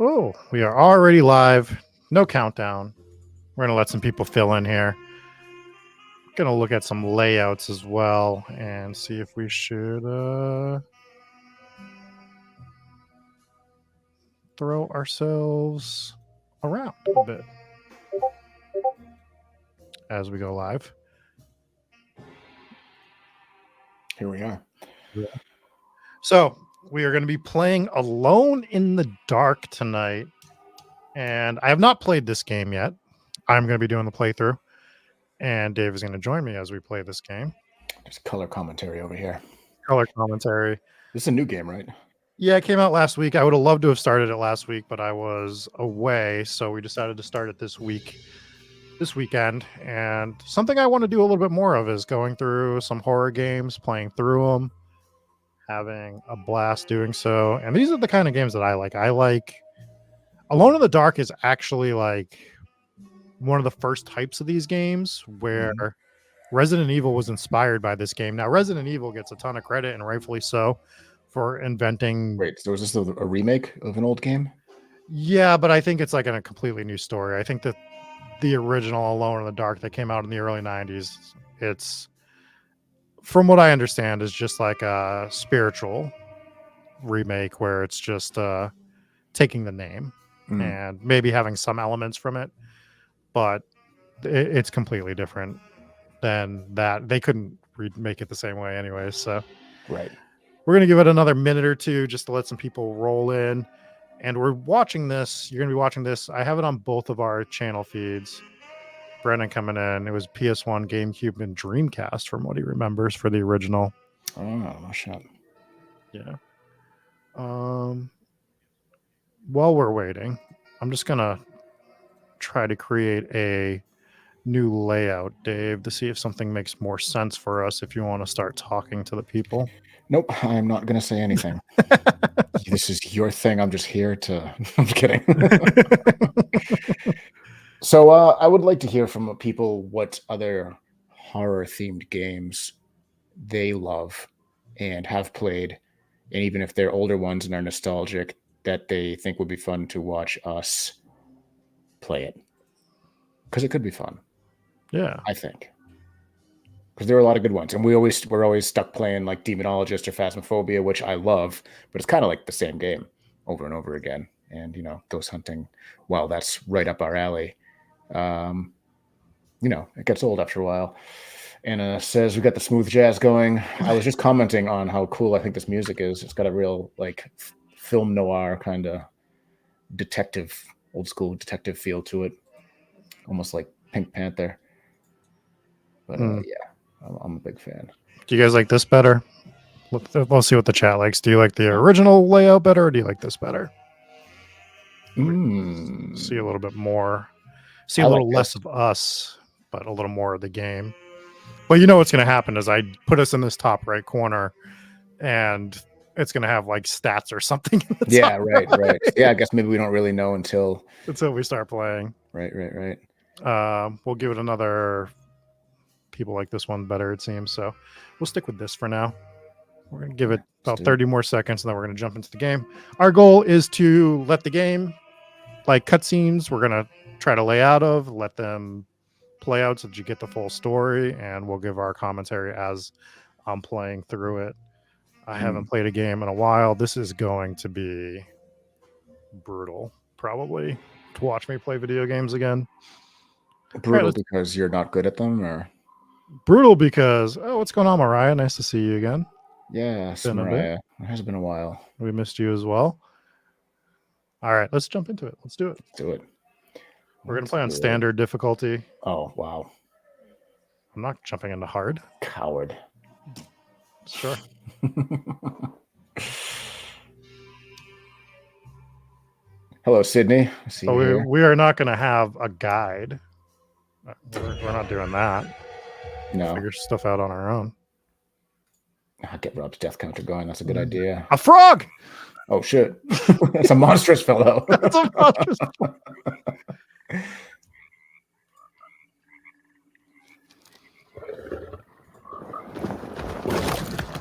Oh, we are already live. No countdown. We're going to let some people fill in here. Going to look at some layouts as well and see if we should throw ourselves around a bit as we go live. Here we are. So we are going to be playing Alone in the Dark tonight. And I have not played this game yet. I'm going to be doing the playthrough. And Dave is going to join me as we play this game. There's color commentary over here. Color commentary. This is a new game, right? Yeah, it came out last week. I would have loved to have started it last week, but I was away. So we decided to start it this weekend. And something I want to do a little bit more of is going through some horror games, playing through them, having a blast doing so. And these are the kind of games that I like. I like Alone in the Dark is actually like one of the first types of these games where Resident Evil was inspired by this game. Now, Resident Evil gets a ton of credit, and rightfully so, for inventing. Wait, so is this a remake of an old game? Yeah, but I think it's like in a completely new story. I think that the original Alone in the Dark that came out in the early 90s, it's, from what I understand, is just like a spiritual remake where it's just taking the name and maybe having some elements from it, but it's completely different than that. They couldn't make it the same way anyways. So right, we're going to give it another minute or two just to let some people roll in. And we're watching this. You're going to be watching this. I have it on both of our channel feeds. Brennan coming in. It was PS1, GameCube, and Dreamcast from what he remembers for the original. Oh, no shot. Yeah. While we're waiting, I'm just going to try to create a new layout, Dave, to see if something makes more sense for us if you want to start talking to the people. Nope, I'm not going to say anything. This is your thing. I'm just here to... I'm kidding. So I would like to hear from people what other horror-themed games they love and have played, and even if they're older ones and are nostalgic, that they think would be fun to watch us play it. Because it could be fun. Yeah. I think. Because there are a lot of good ones. And we're always stuck playing like Demonologist or Phasmophobia, which I love, but it's kind of like the same game over and over again. And, you know, Ghost Hunting, well, that's right up our alley. You know, it gets old after a while. Anna says we got the smooth jazz going. I was just commenting on how cool I think this music is. It's got a real like film noir kind of detective, old school detective feel to it. Almost like Pink Panther. But yeah, I'm a big fan. Do you guys like this better? We'll see what the chat likes. Do you like the original layout better, or do you like this better? See a little bit more. See a little less of us, but a little more of the game. Well, you know what's going to happen is I put us in this top right corner, and it's going to have like stats or something. Yeah, right. Yeah, I guess maybe we don't really know until we start playing. Right. We'll give it another. People like this one better, it seems. So we'll stick with this for now. We're going to give it about 30 more seconds, and then we're going to jump into the game. Our goal is to let the game, like cutscenes, we're going to try to lay out of, let them play out so that you get the full story, and we'll give our commentary as I'm playing through it. I haven't played a game in a while. This is going to be brutal, probably, to watch me play video games again. Brutal because you're not good at them, or brutal because what's going on, Mariah? Nice to see you again. Yeah, Mariah. It has been a while. We missed you as well. All right, let's jump into it. Let's do it. Do it. We're going to play on standard difficulty. Oh, wow. I'm not jumping into hard. Coward. Sure. Hello, Sydney. We are not going to have a guide. We're not doing that. No. Figure stuff out on our own. I'll get Rob's death counter going. That's a good idea. A frog! Oh, shit. It's a monstrous fellow. It's a monstrous fellow.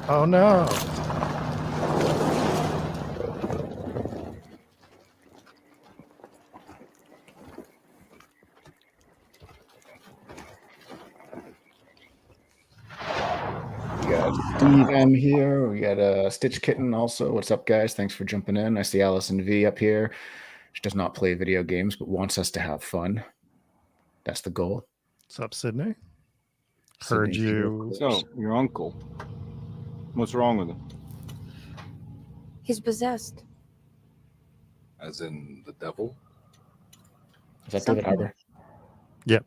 Oh, no. Steve M here. We got Stitch Kitten also. What's up, guys? Thanks for jumping in. I see Allison V up here. She does not play video games, but wants us to have fun. That's the goal. What's up, Sydney? Heard Sydney's here, of you. course. So, your uncle. What's wrong with him? He's possessed. As in the devil? Is that Something David Harbour? Yep.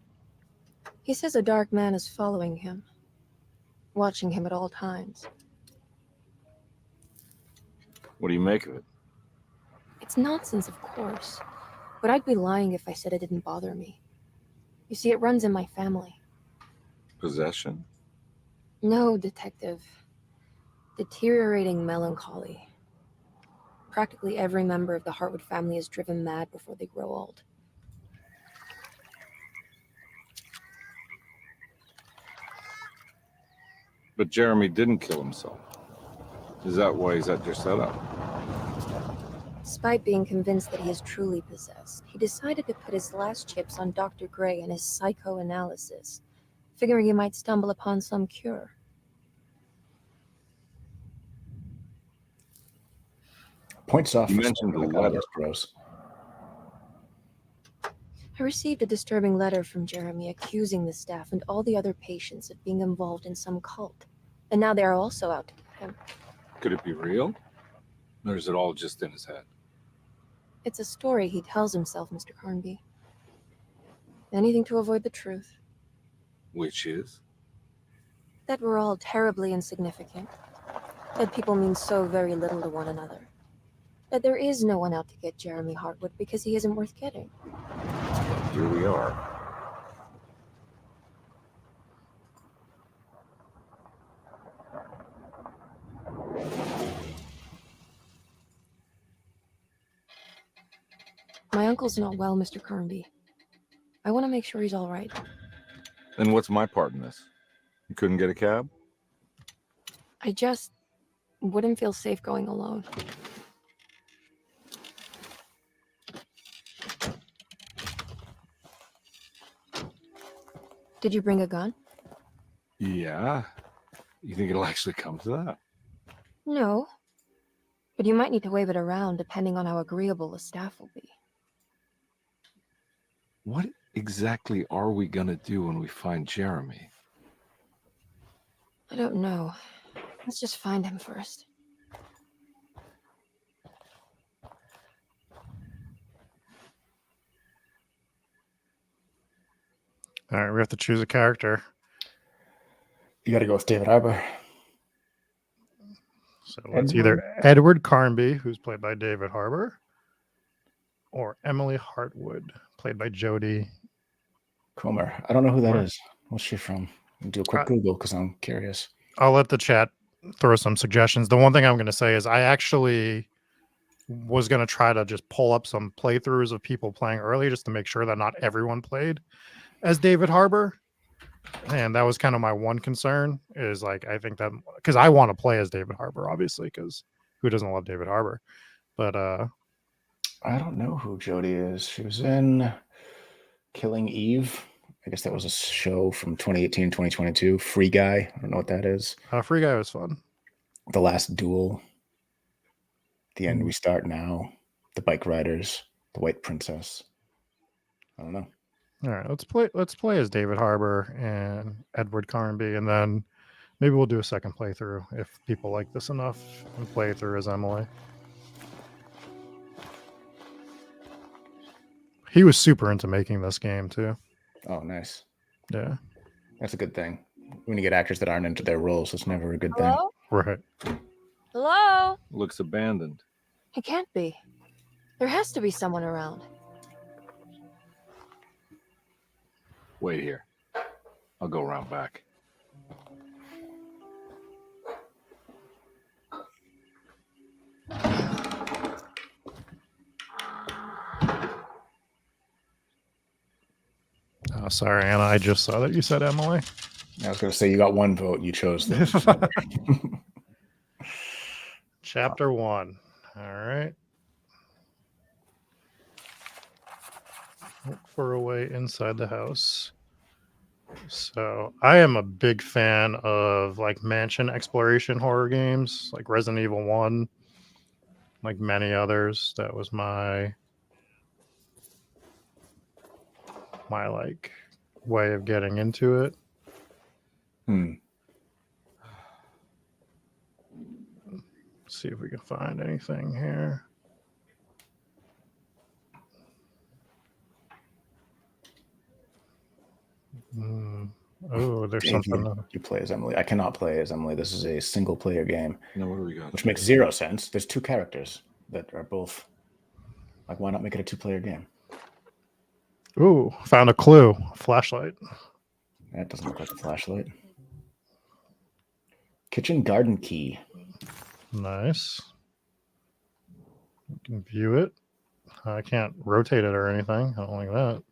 He says a dark man is following him, watching him at all times. What do you make of it? It's nonsense, of course, but I'd be lying if I said it didn't bother me. You see, it runs in my family. Possession? No, detective. Deteriorating melancholy. Practically every member of the Hartwood family is driven mad before they grow old. But Jeremy didn't kill himself. Is that why he's at your setup? Despite being convinced that he is truly possessed, he decided to put his last chips on Dr. Gray and his psychoanalysis, figuring he might stumble upon some cure. Points off. You for mentioned something the like letter. Elvis Bros. I received a disturbing letter from Jeremy accusing the staff and all the other patients of being involved in some cult. And now they are also out to get him. Could it be real? Or is it all just in his head? It's a story he tells himself, Mr. Carnby. Anything to avoid the truth. Which is? That we're all terribly insignificant. That people mean so very little to one another. That there is no one out to get Jeremy Hartwood because he isn't worth getting. Here we are. My uncle's not well, Mr. Carnby. I want to make sure he's all right. Then what's my part in this? You couldn't get a cab? I just wouldn't feel safe going alone. Did you bring a gun? Yeah. You think it'll actually come to that? No. But you might need to wave it around depending on how agreeable the staff will be. What exactly are we gonna do when we find Jeremy? I don't know. Let's just find him first. All right, we have to choose a character. You got to go with David Harbour. So it's either Edward. Edward Carnby, who's played by David Harbour, or Emily Hartwood, played by Jodie Comer. I don't know wwho that Right. is. What's she from? I'll do a quick Uh, Google because I'm curious. I'll let the chat throw some suggestions. The one thing I'm going to say is I actually was going to try to just pull up some playthroughs of people playing early just to make sure that not everyone played as David Harbour. And that was kind of my one concern is like, I think that because I want to play as David Harbour, obviously, because who doesn't love David Harbour? But I don't know who Jodie is. She was in Killing Eve. I guess that was a show from 2018, 2022. Free Guy. I don't know what that is. Free Guy was fun. The Last Duel. The End We Start Now. The Bike Riders. The White Princess. I don't know. All right, let's play as David Harbour and Edward Carnby, and then maybe we'll do a second playthrough if people like this enough and play through as Emily. He was super into making this game too. Oh, nice. Yeah. That's a good thing. When you get actors that aren't into their roles, it's never a good thing. Hello? Right. Hello? Looks abandoned. It can't be. There has to be someone around. Wait here. I'll go around back. Oh, sorry, Anna. I just saw that you said Emily. I was going to say you got one vote. You chose this. Chapter 1. All right. Look for a way inside the house. So I am a big fan of like mansion exploration horror games, like Resident Evil 1, like many others. That was my like way of getting into it. Hmm. See if we can find anything here. Oh, there's Dave, something. you play as Emily. I cannot play as Emily. This is a single player game, Now what do we got? which makes zero sense. There's two characters that are both like, why not make it a 2-player game? Ooh, found a clue. Flashlight. That doesn't look like a flashlight. Kitchen garden key. Nice. You can view it. I can't rotate it or anything. I don't like that.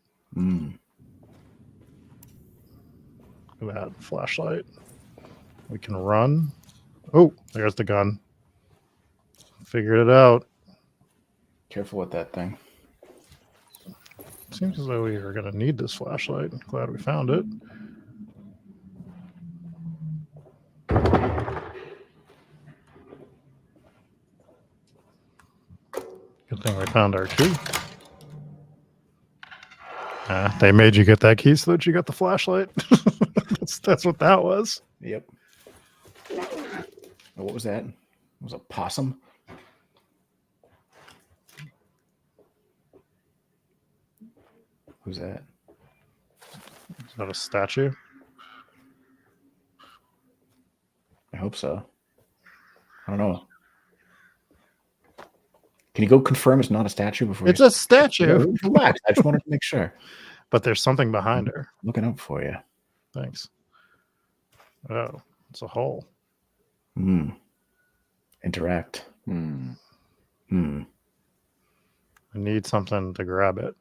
Look at that flashlight. We can run. Oh, there's the gun. Figured it out. Careful with that thing. Seems as though we are going to need this flashlight. Glad we found it. Good thing we found our key. They made you get that key so that you got the flashlight. That's what that was. Yep. Oh, what was that? It was a possum. Who's that? Is that a statue? I hope so. I don't know. Can you go confirm it's not a statue before? It's a statue. Relax. I just wanted to make sure. But there's something behind her. Looking up for you. Thanks. Oh, it's a hole. Interact. Hmm. I need something to grab it.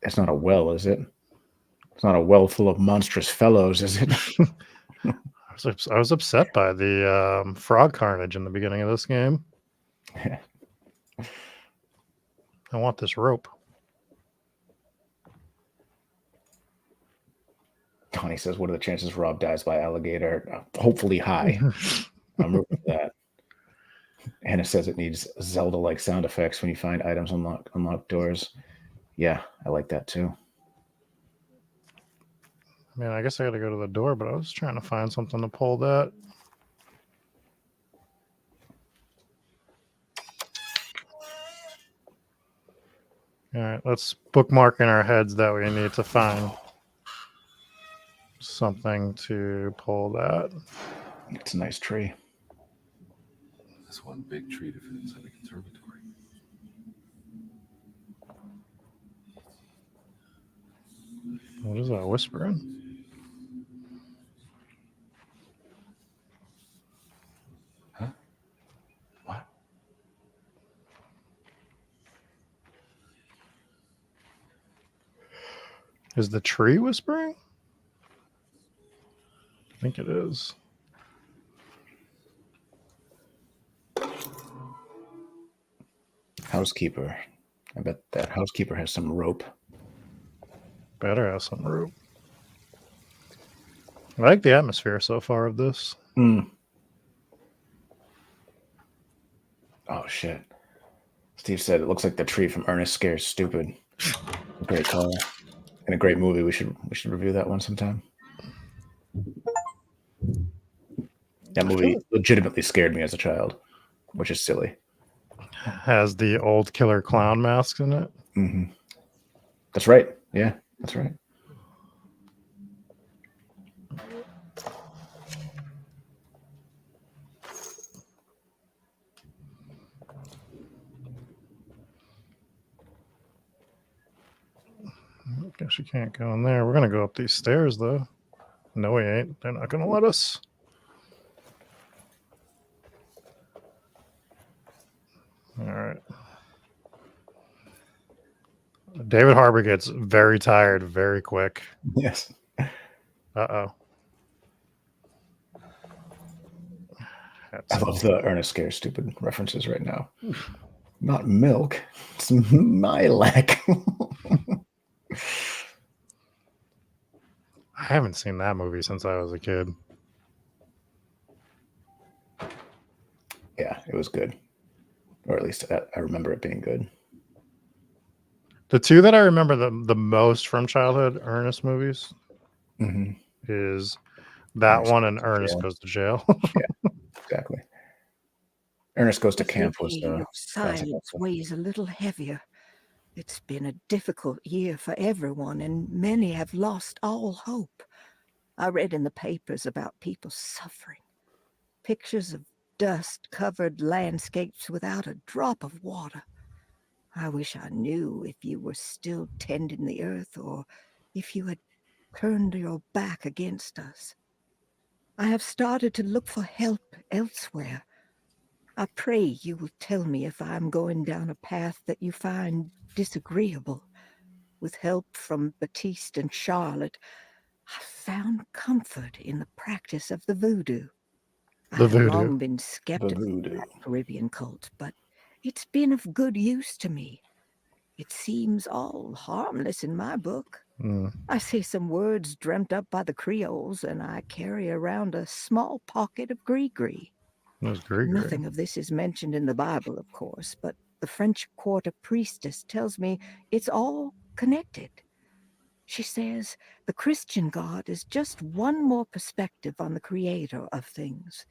It's not a well, is it? It's not a well full of monstrous fellows, is it? I was upset by the frog carnage in the beginning of this game. I want this rope. Connie says, what are the chances Rob dies by alligator? Hopefully high. I'm rooting for that. Hannah says it needs Zelda-like sound effects when you find items unlock doors. Yeah, I like that too. I mean, I guess I got to go to the door, but I was trying to find something to pull that. All right, let's bookmark in our heads that we need to find something to pull that. It's a nice tree. That's one big tree to fit inside the conservatory. What is that whispering? Huh? What? Is the tree whispering? I think it is. Housekeeper. I bet that housekeeper has some rope. Better have some rope. I like the atmosphere so far of this. Oh, shit. Steve said it looks like the tree from Ernest Scares Stupid. A great color. And a great movie. We should review that one sometime. That movie legitimately scared me as a child, which is silly. Has the old killer clown masks in it. Mm-hmm. That's right. Yeah, that's right. I guess you can't go in there. We're going to go up these stairs, though. No, we ain't. They're not going to let us. All right. David Harbour gets very tired very quick. Yes. Uh-oh. I love the Ernest Scares Stupid references right now. Not milk. It's Milac. I haven't seen that movie since I was a kid. Yeah, it was good. Or at least I remember it being good. The two that I remember the most from childhood Ernest movies Mm-hmm. is that Ernest one and Goes to Ernest Jail. Goes to Jail. Exactly. Ernest Goes to The Camp was weight of classic silence also. weighs a little heavier. It's been a difficult year for everyone, and many have lost all hope. I read in the papers about people suffering. Pictures of dust-covered landscapes without a drop of water. I wish I knew if you were still tending the earth or if you had turned your back against us. I have started to look for help elsewhere. I pray you will tell me if I am going down a path that you find disagreeable. With help from Baptiste and Charlotte, I found comfort in the practice of the voodoo. I The have voodoo. long been The skeptical of voodoo. that Caribbean cult, but it's been of good use to me. It seems all harmless in my book. Mm, I say some words dreamt up by the Creoles, and I carry around a small pocket of gree-gree. it was great. Nothing of this is mentioned in the Bible, of course, but the French Quarter priestess tells me it's all connected. She says the Christian God is just one more perspective on the creator of things.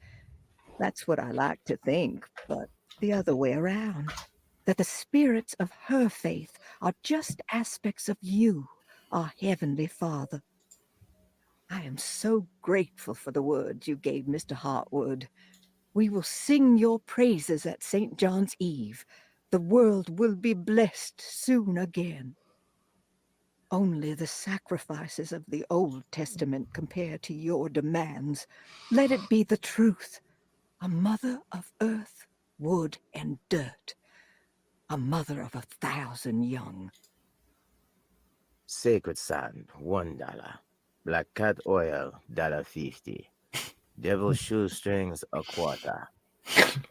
That's what I like to think, but the other way around. That the spirits of her faith are just aspects of you, our Heavenly Father. I am so grateful for the words you gave Mr. Hartwood. We will sing your praises at St. John's Eve. The world will be blessed soon again. Only the sacrifices of the Old Testament compare to your demands. Let it be the truth. A mother of earth, wood, and dirt. A mother of 1,000 young. Sacred sand, $1. Black cat oil, $1.50. Devil shoestrings, a quarter.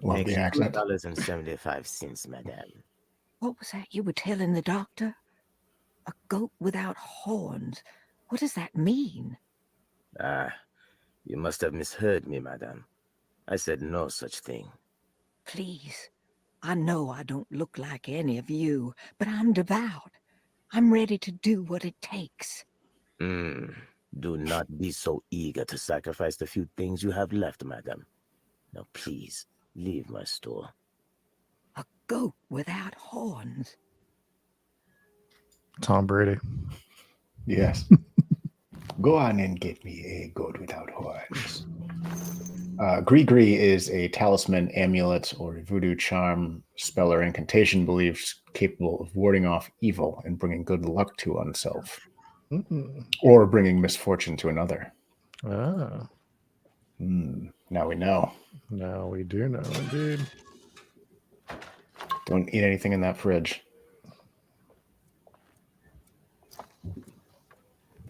Love Makes the accent. $2.75, madame. What was that you were telling the doctor? A goat without horns. What does that mean? Ah, you must have misheard me, madame. I said no such thing. Please. I know I don't look like any of you, but I'm devout. I'm ready to do what it takes. Do not be so eager to sacrifice the few things you have left, madame. Now please, leave my store. A goat without horns. Tom Brady. Yes. Go on and get me a goat without horns. Gree is a talisman, amulet, or voodoo charm, spell, or incantation believed capable of warding off evil and bringing good luck to oneself, Mm. or bringing misfortune to another. Ah, Now we know. now we do know, indeed. Don't eat anything in that fridge.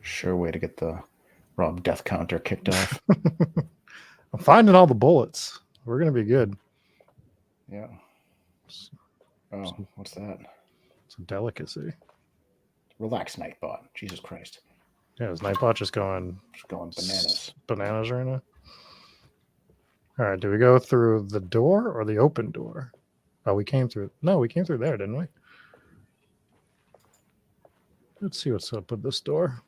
Sure way to get the Rob death counter kicked off. I'm finding all the bullets. We're gonna be good. Yeah. Oh, what's that? It's a delicacy. Relax, Nightbot. Jesus Christ. Yeah, is Nightbot just going Just going bananas. bananas right now? All right, do we go through the door or the open door? Oh, we came through. No, we came through there, didn't we? Let's see what's up with this door.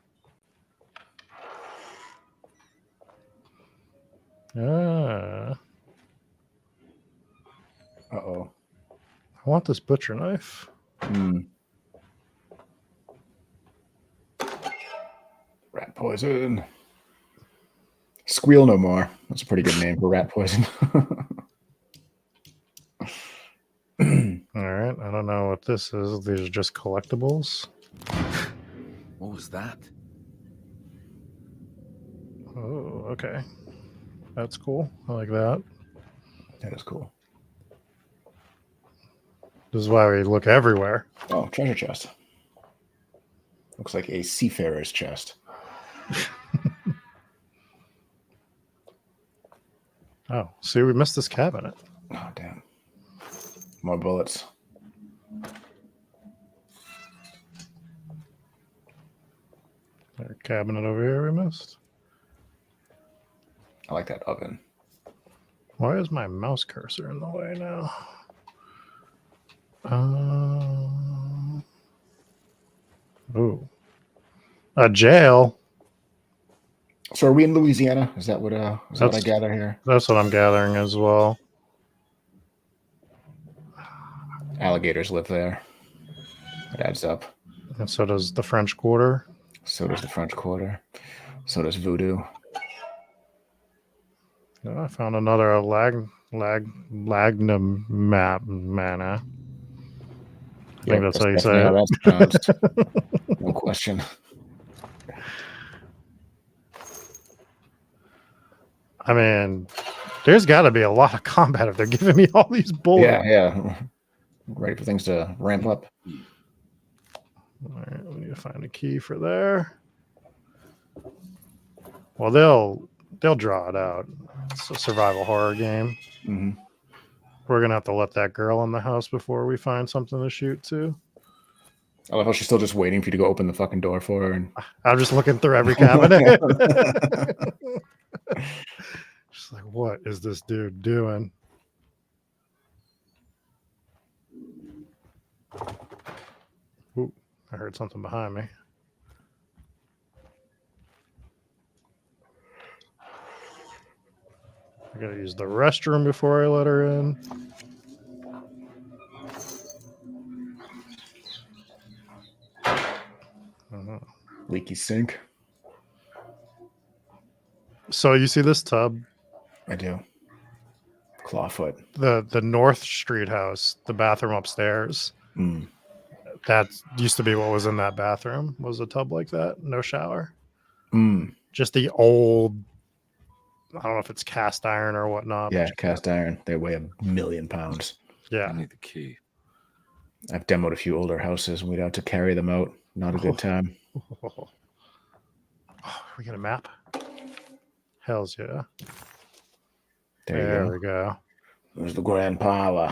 Ah, Uh-oh. I want this butcher knife. Rat poison. Squeal no more. That's a pretty good name for rat poison. All right, I don't know what this is. These are just collectibles. What was that? Oh, okay. That's cool. I like that. That is cool. This is why we look everywhere. Oh, treasure chest. Looks like a seafarer's chest. Oh, see, we missed this cabinet. Oh, damn. More bullets. There cabinet over here we missed. I like that oven. Why is my mouse cursor in the way now? Ooh. A jail. So are we in Louisiana? Is that what I That's- gather here? That's what I'm gathering as well. Alligators live there. It adds up. And so does the French Quarter. So does the French Quarter. So does voodoo. Oh, I found another Lagnum map mana. I think that's how you say definitely it. how that's pronounced. No question. I mean, there's got to be a lot of combat if they're giving me all these bullets. Yeah. Ready for things to ramp up. All right, we need to find a key for there. Well, they'll draw it out. It's a survival horror game. Mm-hmm. We're gonna have to let that girl in the house before we find something to shoot to. I love how she's still just waiting for you to go open the fucking door for her. And I'm just looking through every cabinet. She's like, what is this dude doing? Ooh, I heard something behind me. I gotta use the restroom before I let her in. leaky sink. So you see this tub? I do. Clawfoot. The North Street house, the bathroom upstairs. Mm. That used to be what was in that bathroom. Was a tub like that? No shower. Mm. Just the old. I don't know if it's cast iron or whatnot. Yeah, cast iron. They weigh 1,000,000 pounds. Yeah. I need the key. I've demoed a few older houses and we'd have to carry them out. Not a good time. Oh, we got a map. Hells yeah. There we go. There's the grand parlor.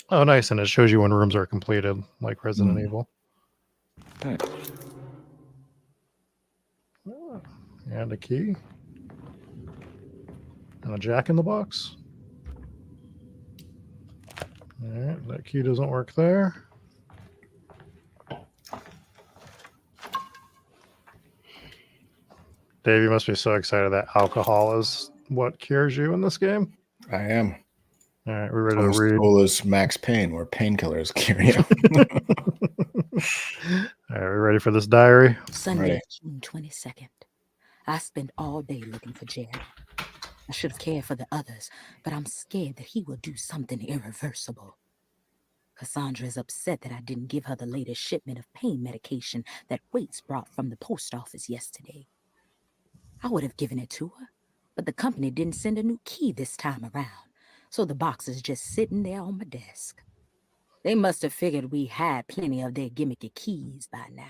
Oh, nice. And it shows you when rooms are completed, like Resident Evil. Hey, Oh, and a key. And a jack in the box. All right, that key doesn't work there. Dave, you must be so excited that alcohol is what cures you in this game. I am. All right, we're ready to read. Cool as Max Payne, where painkillers cure you. All right, we ready for this diary? Sunday, Ready. June 22nd. I spent all day looking for Jerry. I should have cared for the others, but I'm scared that he will do something irreversible. Cassandra is upset that I didn't give her the latest shipment of pain medication that Waits brought from the post office yesterday. I would have given it to her, but the company didn't send a new key this time around, so the box is just sitting there on my desk. They must have figured we had plenty of their gimmicky keys by now.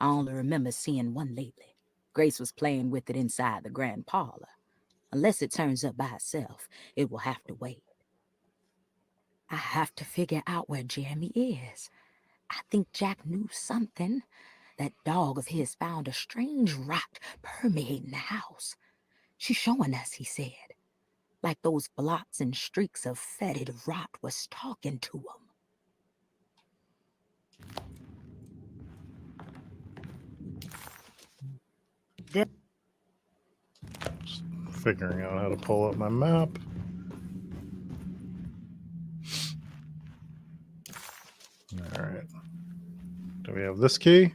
I only remember seeing one lately. Grace was playing with it inside the grand parlor. Unless it turns up by itself, it will have to wait. I have to figure out where Jeremy is. I think Jack knew something. That dog of his found a strange rot permeating the house. She's showing us, he said. Like those blots and streaks of fetid rot was talking to him. Just figuring out how to pull up my map. All right. Do we have this key?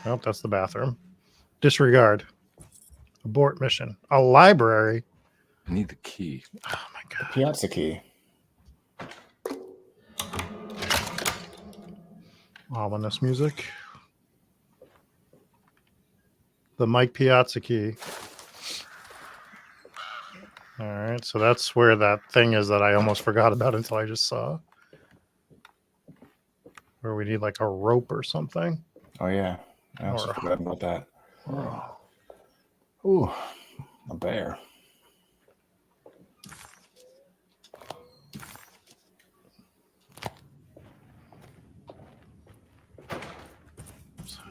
Nope, that's the bathroom. Disregard. Abort mission. A library. I need the key. Oh my god. Piazza key. Ominous music. The Mike Piazza key. All right, so that's where that thing is that I almost forgot about until I just saw. Where we need like a rope or something. Oh, yeah. I also Or- forgot about that. Ooh, a bear.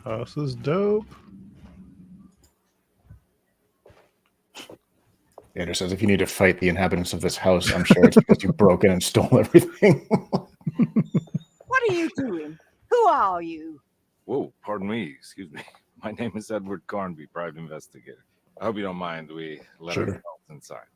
House is dope. Andrew says, if you need to fight the inhabitants of this house, I'm sure it's because you broke in and stole everything. What are you doing? Who are you? Whoa, pardon me. Excuse me. My name is Edward Carnby, private investigator. I hope you don't mind we let Sure. ourselves inside.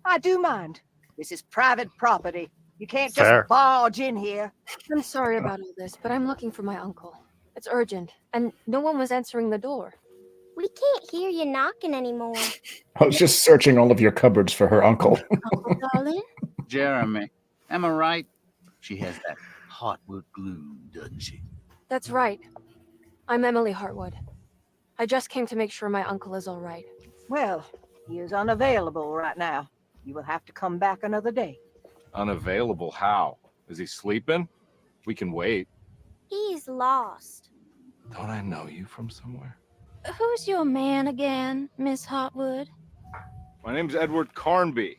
I do mind. This is private property. You can't just Fair. barge in here. I'm sorry about all this, but I'm looking for my uncle. It's urgent, and no one was answering the door. We can't hear you knocking anymore. I was just searching all of your cupboards for her uncle. Uncle darling? Jeremy, am I right? She has that heartwood glue, doesn't she? That's right. I'm Emily Hartwood. I just came to make sure my uncle is all right. Well, he is unavailable right now. You will have to come back another day. Unavailable? How? Is he sleeping? We can wait. He's lost. Don't I know you from somewhere? Who's your man again, Miss Hotwood? My name's Edward Carnby,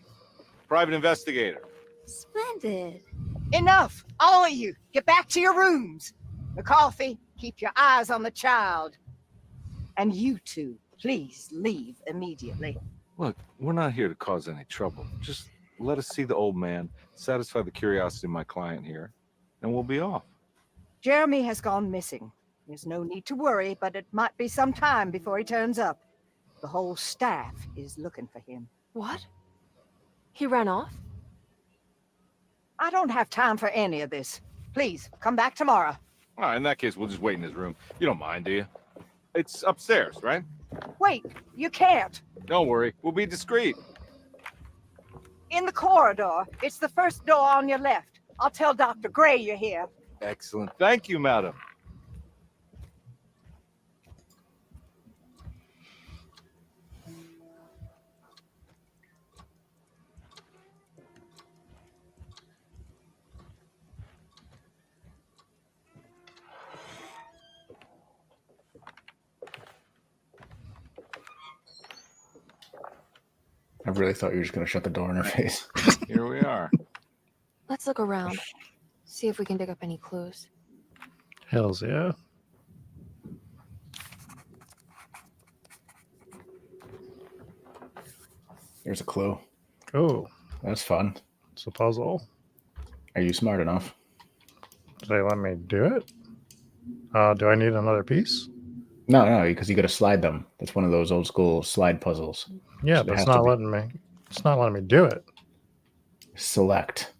private investigator. Splendid. Enough! All of you, get back to your rooms. McCarthy, keep your eyes on the child. And you two, please leave immediately. Look, we're not here to cause any trouble. Just let us see the old man, satisfy the curiosity of my client here, and we'll be off. Jeremy has gone missing. There's no need to worry, but it might be some time before he turns up. The whole staff is looking for him. What? He ran off? I don't have time for any of this. Please, come back tomorrow. All right, in that case, we'll just wait in his room. You don't mind, do you? It's upstairs, right? Wait, you can't. Don't worry, we'll be discreet. In the corridor. It's the first door on your left. I'll tell Dr. Gray you're here. Excellent. Thank you, madam. I really thought you were just going to shut the door in her face. Here we are. Let's look around. See if we can dig up any clues. Hells yeah. There's a clue. Oh, That's fun. it's a puzzle. Are you smart enough? They let me do it? Do I need another piece? No, because you got to slide them. That's one of those old school slide puzzles. Yeah, So but it it's has to not be- letting me. It's not letting me do it. Select.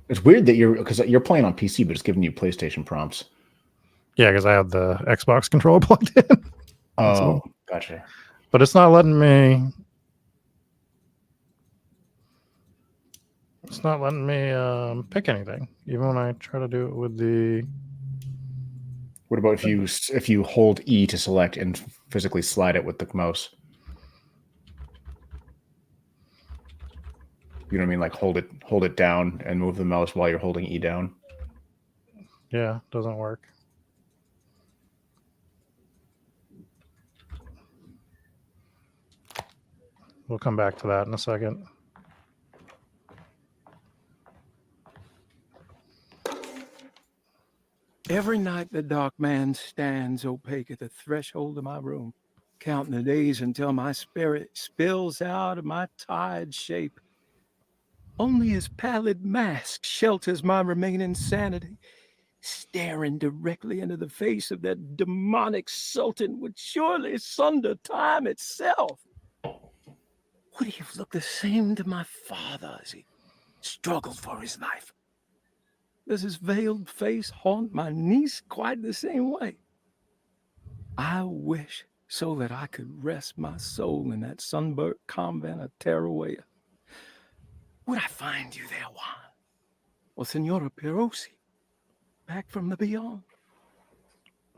It's weird that because you're playing on PC, but it's giving you PlayStation prompts. Yeah, because I have the Xbox controller plugged in. Oh, gotcha. But it's not letting me. It's not letting me pick anything, even when I try to do it with the. What about if you hold E to select and physically slide it with the mouse? You know what I mean? Like hold it down and move the mouse while you're holding E down. Yeah, doesn't work. We'll come back to that in a second. Every night the dark man stands opaque at the threshold of my room, counting the days until my spirit spills out of my tired shape. Only his pallid mask shelters my remaining sanity. Staring directly into the face of that demonic sultan would surely sunder time itself. Would he have looked the same to my father as he struggled for his life? Does his veiled face haunt my niece quite the same way? I wish so that I could rest my soul in that sunburnt convent of Tarawea. Would I find you there, Juan? Or Senora Pirosi, back from the beyond?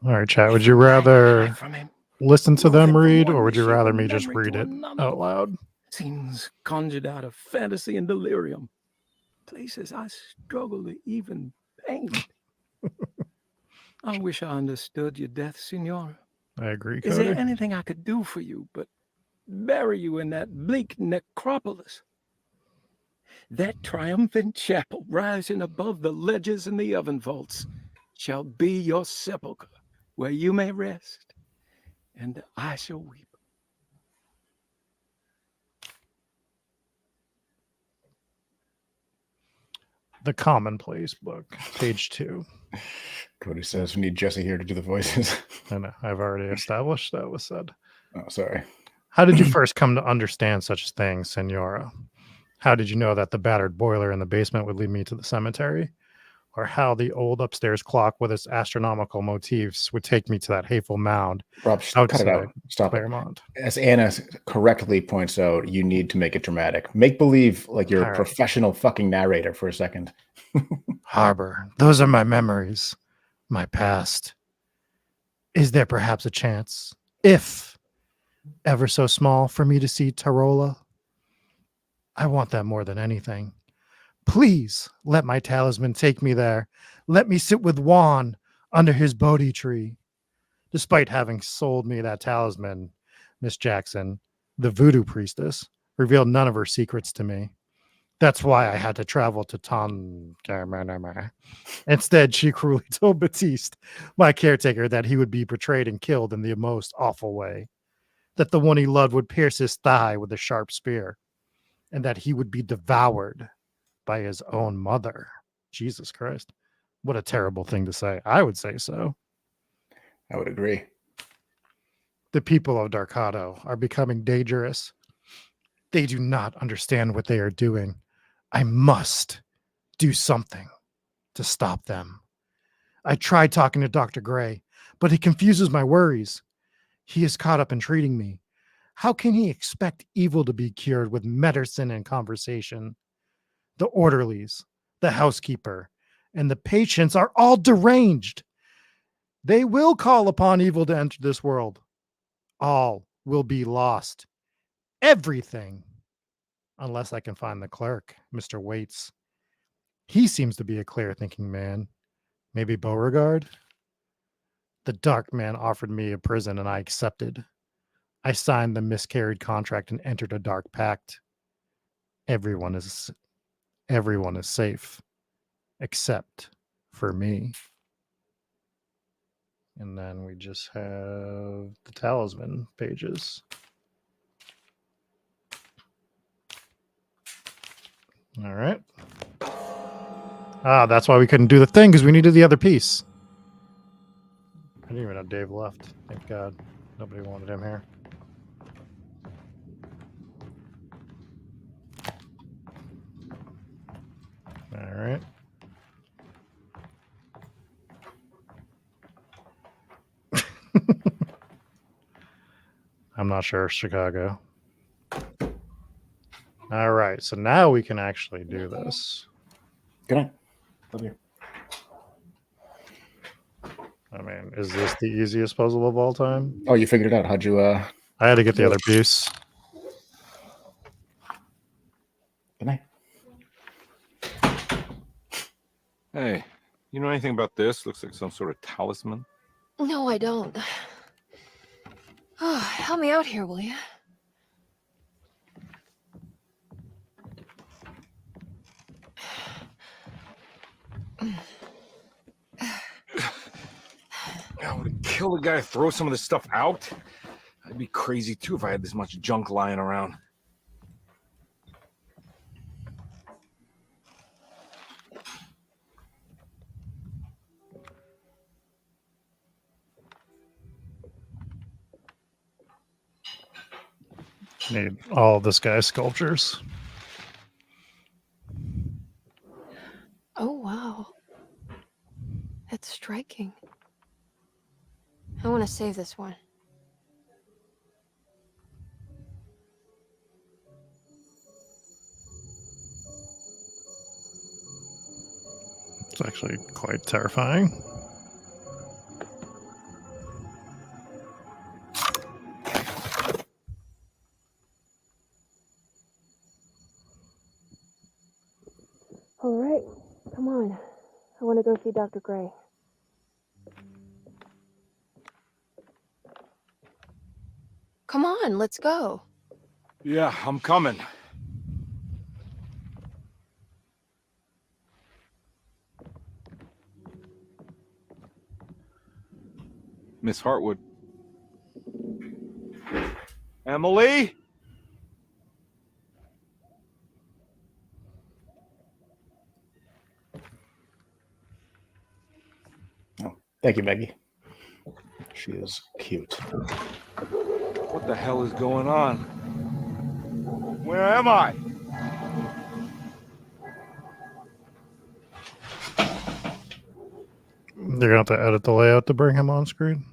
All right, chat. Would you rather From him, listen to moving them from read, one or would you machine rather of me just memory read to it another. out loud? Scenes conjured out of fantasy and delirium. Places I struggle to even paint. I wish I understood your death, Senora. I agree, Is Cody. there anything I could do for you but bury you in that bleak necropolis? That triumphant chapel rising above the ledges and the oven vaults. shall be your sepulchre, where you may rest, and I shall weep. The Commonplace book, page 2. Cody says we need Jesse here to do the voices. I know, I've already established that was said. Oh, sorry. How did you first come to understand such things, Senora? How did you know that the battered boiler in the basement would lead me to the cemetery? Or how the old upstairs clock with its astronomical motifs would take me to that hateful mound Rob, cut it out. Stop Claremont? it. As Anna correctly points out, you need to make it dramatic. Make believe like you're a professional fucking narrator for a second. Harbor, those are my memories, my past. Is there perhaps a chance, if ever so small, for me to see Tarola? I want that more than anything. Please let my talisman take me there. Let me sit with Juan under his Bodhi tree. Despite having sold me that talisman, Miss Jackson, the voodoo priestess, revealed none of her secrets to me. That's why I had to travel to Tonkamanama. Instead, she cruelly told Batiste, my caretaker, that he would be betrayed and killed in the most awful way. That the one he loved would pierce his thigh with a sharp spear, and that he would be devoured by his own mother. Jesus Christ. What a terrible thing to say. I would say so. I would agree. The people of Darkado are becoming dangerous. They do not understand what they are doing. I must do something to stop them. I tried talking to Dr. Gray, but he confuses my worries. He is caught up in treating me. How can he expect evil to be cured with medicine and conversation? The orderlies, the housekeeper, and the patients are all deranged. They will call upon evil to enter this world. All will be lost. Everything. Unless I can find the clerk, Mr. Waits. He seems to be a clear-thinking man. Maybe Beauregard? The dark man offered me a prison and I accepted. I signed the miscarried contract and entered a dark pact. Everyone is safe, except for me. And then we just have the talisman pages. All right. Ah, that's why we couldn't do the thing, because we needed the other piece. I didn't even have Dave left. Thank God. Nobody wanted him here. All right. I'm not sure, Chicago. All right, so now we can actually do this. Good night. Love you. I mean, is this the easiest puzzle of all time? Oh, you figured it out. How'd you I had to get the other piece. Good night. Hey, you know anything about this? Looks like some sort of talisman. No, I don't. Oh, help me out here, will you? I would kill the guy to throw some of this stuff out. I'd be crazy too if I had this much junk lying around. Need all of this guy's sculptures. Oh, wow. That's striking. I want to save this one. It's actually quite terrifying. All right, come on. I want to go see Dr. Gray. Come on, let's go. Yeah, I'm coming. Miss Hartwood. Emily? Oh, thank you, Maggie. She is cute. What the hell is going on? Where am I? You're gonna have to edit the layout to bring him on screen.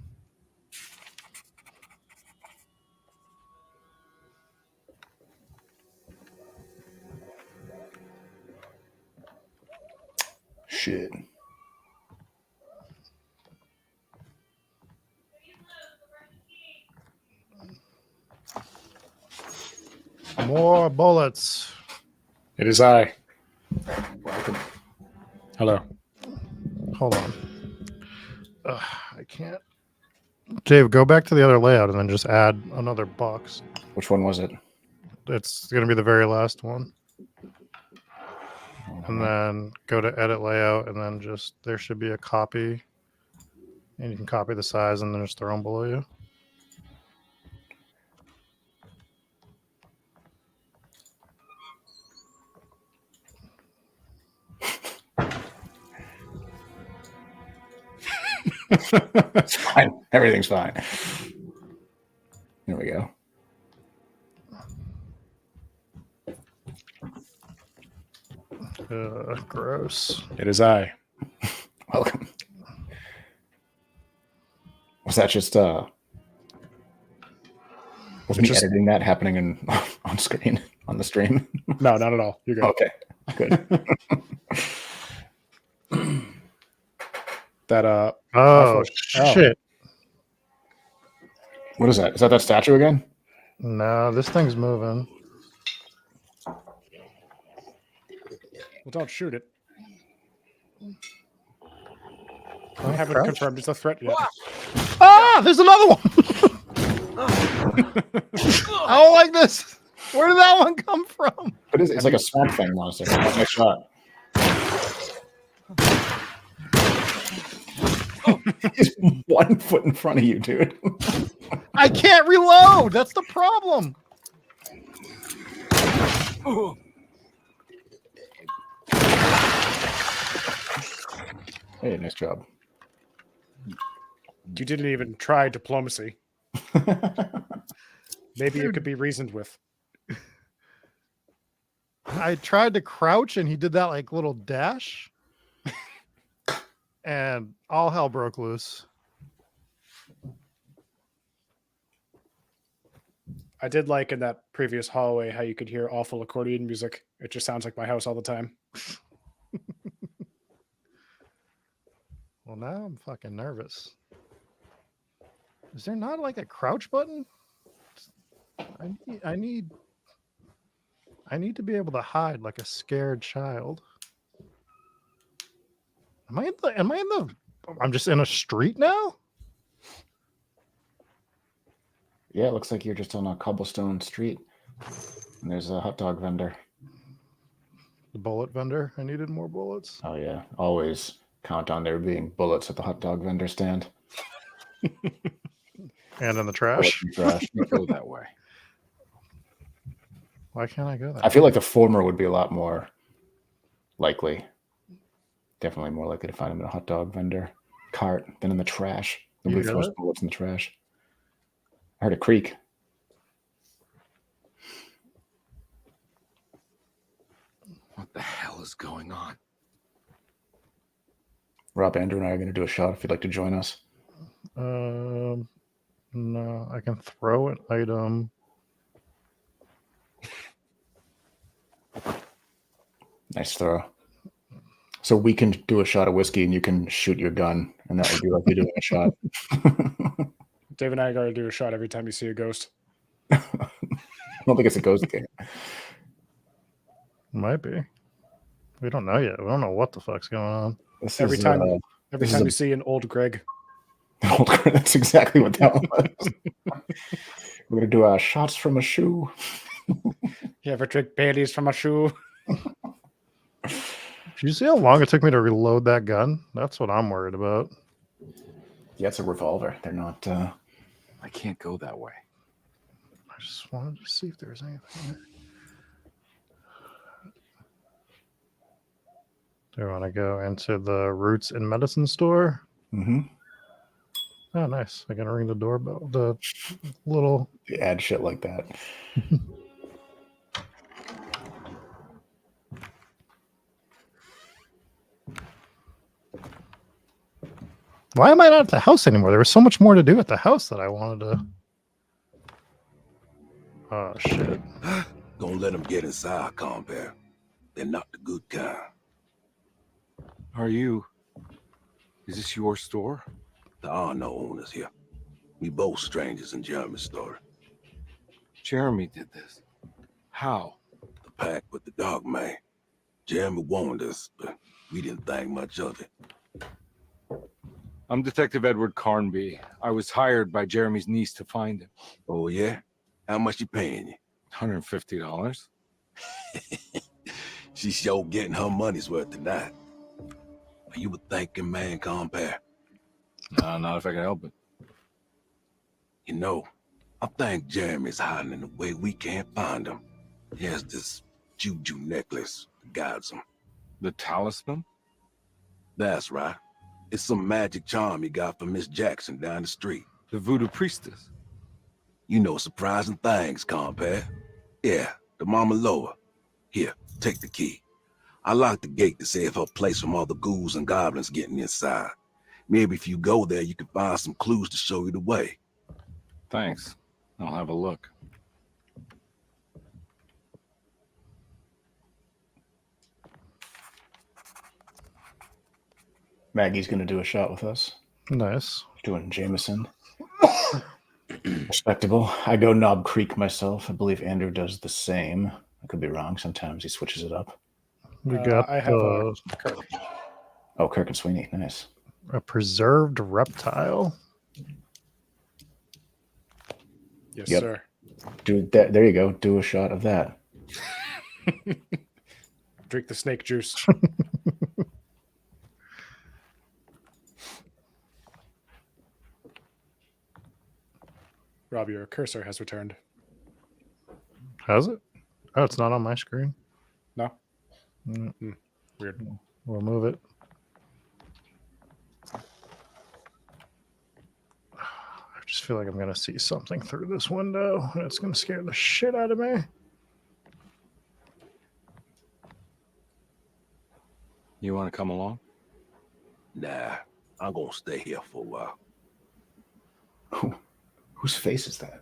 Shit. More bullets. It is I. Hello. Hold on. I can't. Dave, go back to the other layout and then just add another box. Which one was it? It's going to be the very last one. And then go to edit layout and then just, there should be a copy. And you can copy the size and then just throw them below you. It's fine. Everything's fine. There we go. Gross. It is I. Welcome. Was that just was me just- editing that happening on screen on the stream? No, not at all. You're good. Okay, good. That Oh, shit. What is that? Is that statue again? No, this thing's moving. Well, don't shoot it. I Oh, haven't crouch? confirmed it's a threat yet. Ah, there's another one. I don't like this. Where did that one come from? What is it? It's like a swamp thing, monster. That's my shot. He's 1 foot in front of you, dude. I can't reload. That's the problem. Hey, nice job. You didn't even try diplomacy. Maybe it could be reasoned with. I tried to crouch and he did that like little dash. And all hell broke loose. I did like in that previous hallway how you could hear awful accordion music. It just sounds like my house all the time. Well, now I'm fucking nervous. Is there not like a crouch button? I need to be able to hide like a scared child. I'm just in a street now? Yeah, it looks like you're just on a cobblestone street. And there's a hot dog vendor. The bullet vendor. I needed more bullets. Oh, yeah. Always count on there being bullets at the hot dog vendor stand. And in the trash. Trash. Go that way. Why can't I go that I feel like the former would be a lot more likely. Definitely more likely to find him in a hot dog vendor cart than in the trash. Nobody hear throws that? bullets in the trash. I heard a creak. What the hell is going on? Rob, Andrew, and I are going to do a shot if you'd like to join us. No, I can throw an item. Nice throw. So we can do a shot of whiskey and you can shoot your gun, and that would be like you doing a shot. Dave and I got to do a shot every time you see a ghost. I don't think it's a ghost game. Might be. We don't know yet. We don't know what the fuck's going on. Every time you see an old Greg. That's exactly what that was. We're going to do shots from a shoe. You ever drink Baileys from a shoe? Did you see how long it took me to reload that gun? That's what I'm worried about. Yeah, it's a revolver. They're not. I can't go that way. I just wanted to see if there's anything there. Do you want to go into the Roots and Medicine store? Mm-hmm. Oh, nice. I can ring the doorbell. The little. They add shit like that. Why am I not at the house anymore? There was so much more to do at the house that I wanted to. Oh, shit. Gonna let them get inside, compare. They're not the good kind. Are you? Is this your store? There are no owners here. We both strangers in Jeremy's story. Jeremy did this. How? The pact with the dog man. Jeremy warned us, but we didn't think much of it. I'm Detective Edward Carnby. I was hired by Jeremy's niece to find him. Oh, yeah? How much you paying you? $150. She's sure getting her money's worth tonight. Are you a thinking man, compare? No, not if I can help it. You know, I think Jeremy's hiding in a way we can't find him. He has this juju necklace that guides him. The talisman? That's right. It's some magic charm he got from Miss Jackson down the street. The voodoo priestess. You know surprising things, compare. Yeah, the Mama Loa. Here, take the key. I locked the gate to save her place from all the ghouls and goblins getting inside. Maybe if you go there, you can find some clues to show you the way. Thanks. I'll have a look. Maggie's going to do a shot with us. Nice. Doing Jameson. Respectable. I go Knob Creek myself. I believe Andrew does the same. I could be wrong. Sometimes he switches it up. We got I have Kirk. Oh, Kirk and Sweeney. Nice. A preserved reptile. Yes, Yep. sir. Do that. There you go. Do a shot of that. Drink the snake juice. Rob, your cursor has returned. Has it? Oh, it's not on my screen. No? Mm. Weird. We'll move it. I just feel like I'm going to see something through this window, and it's going to scare the shit out of me. You want to come along? Nah, I'm gonna stay here for a while. Whose face is that?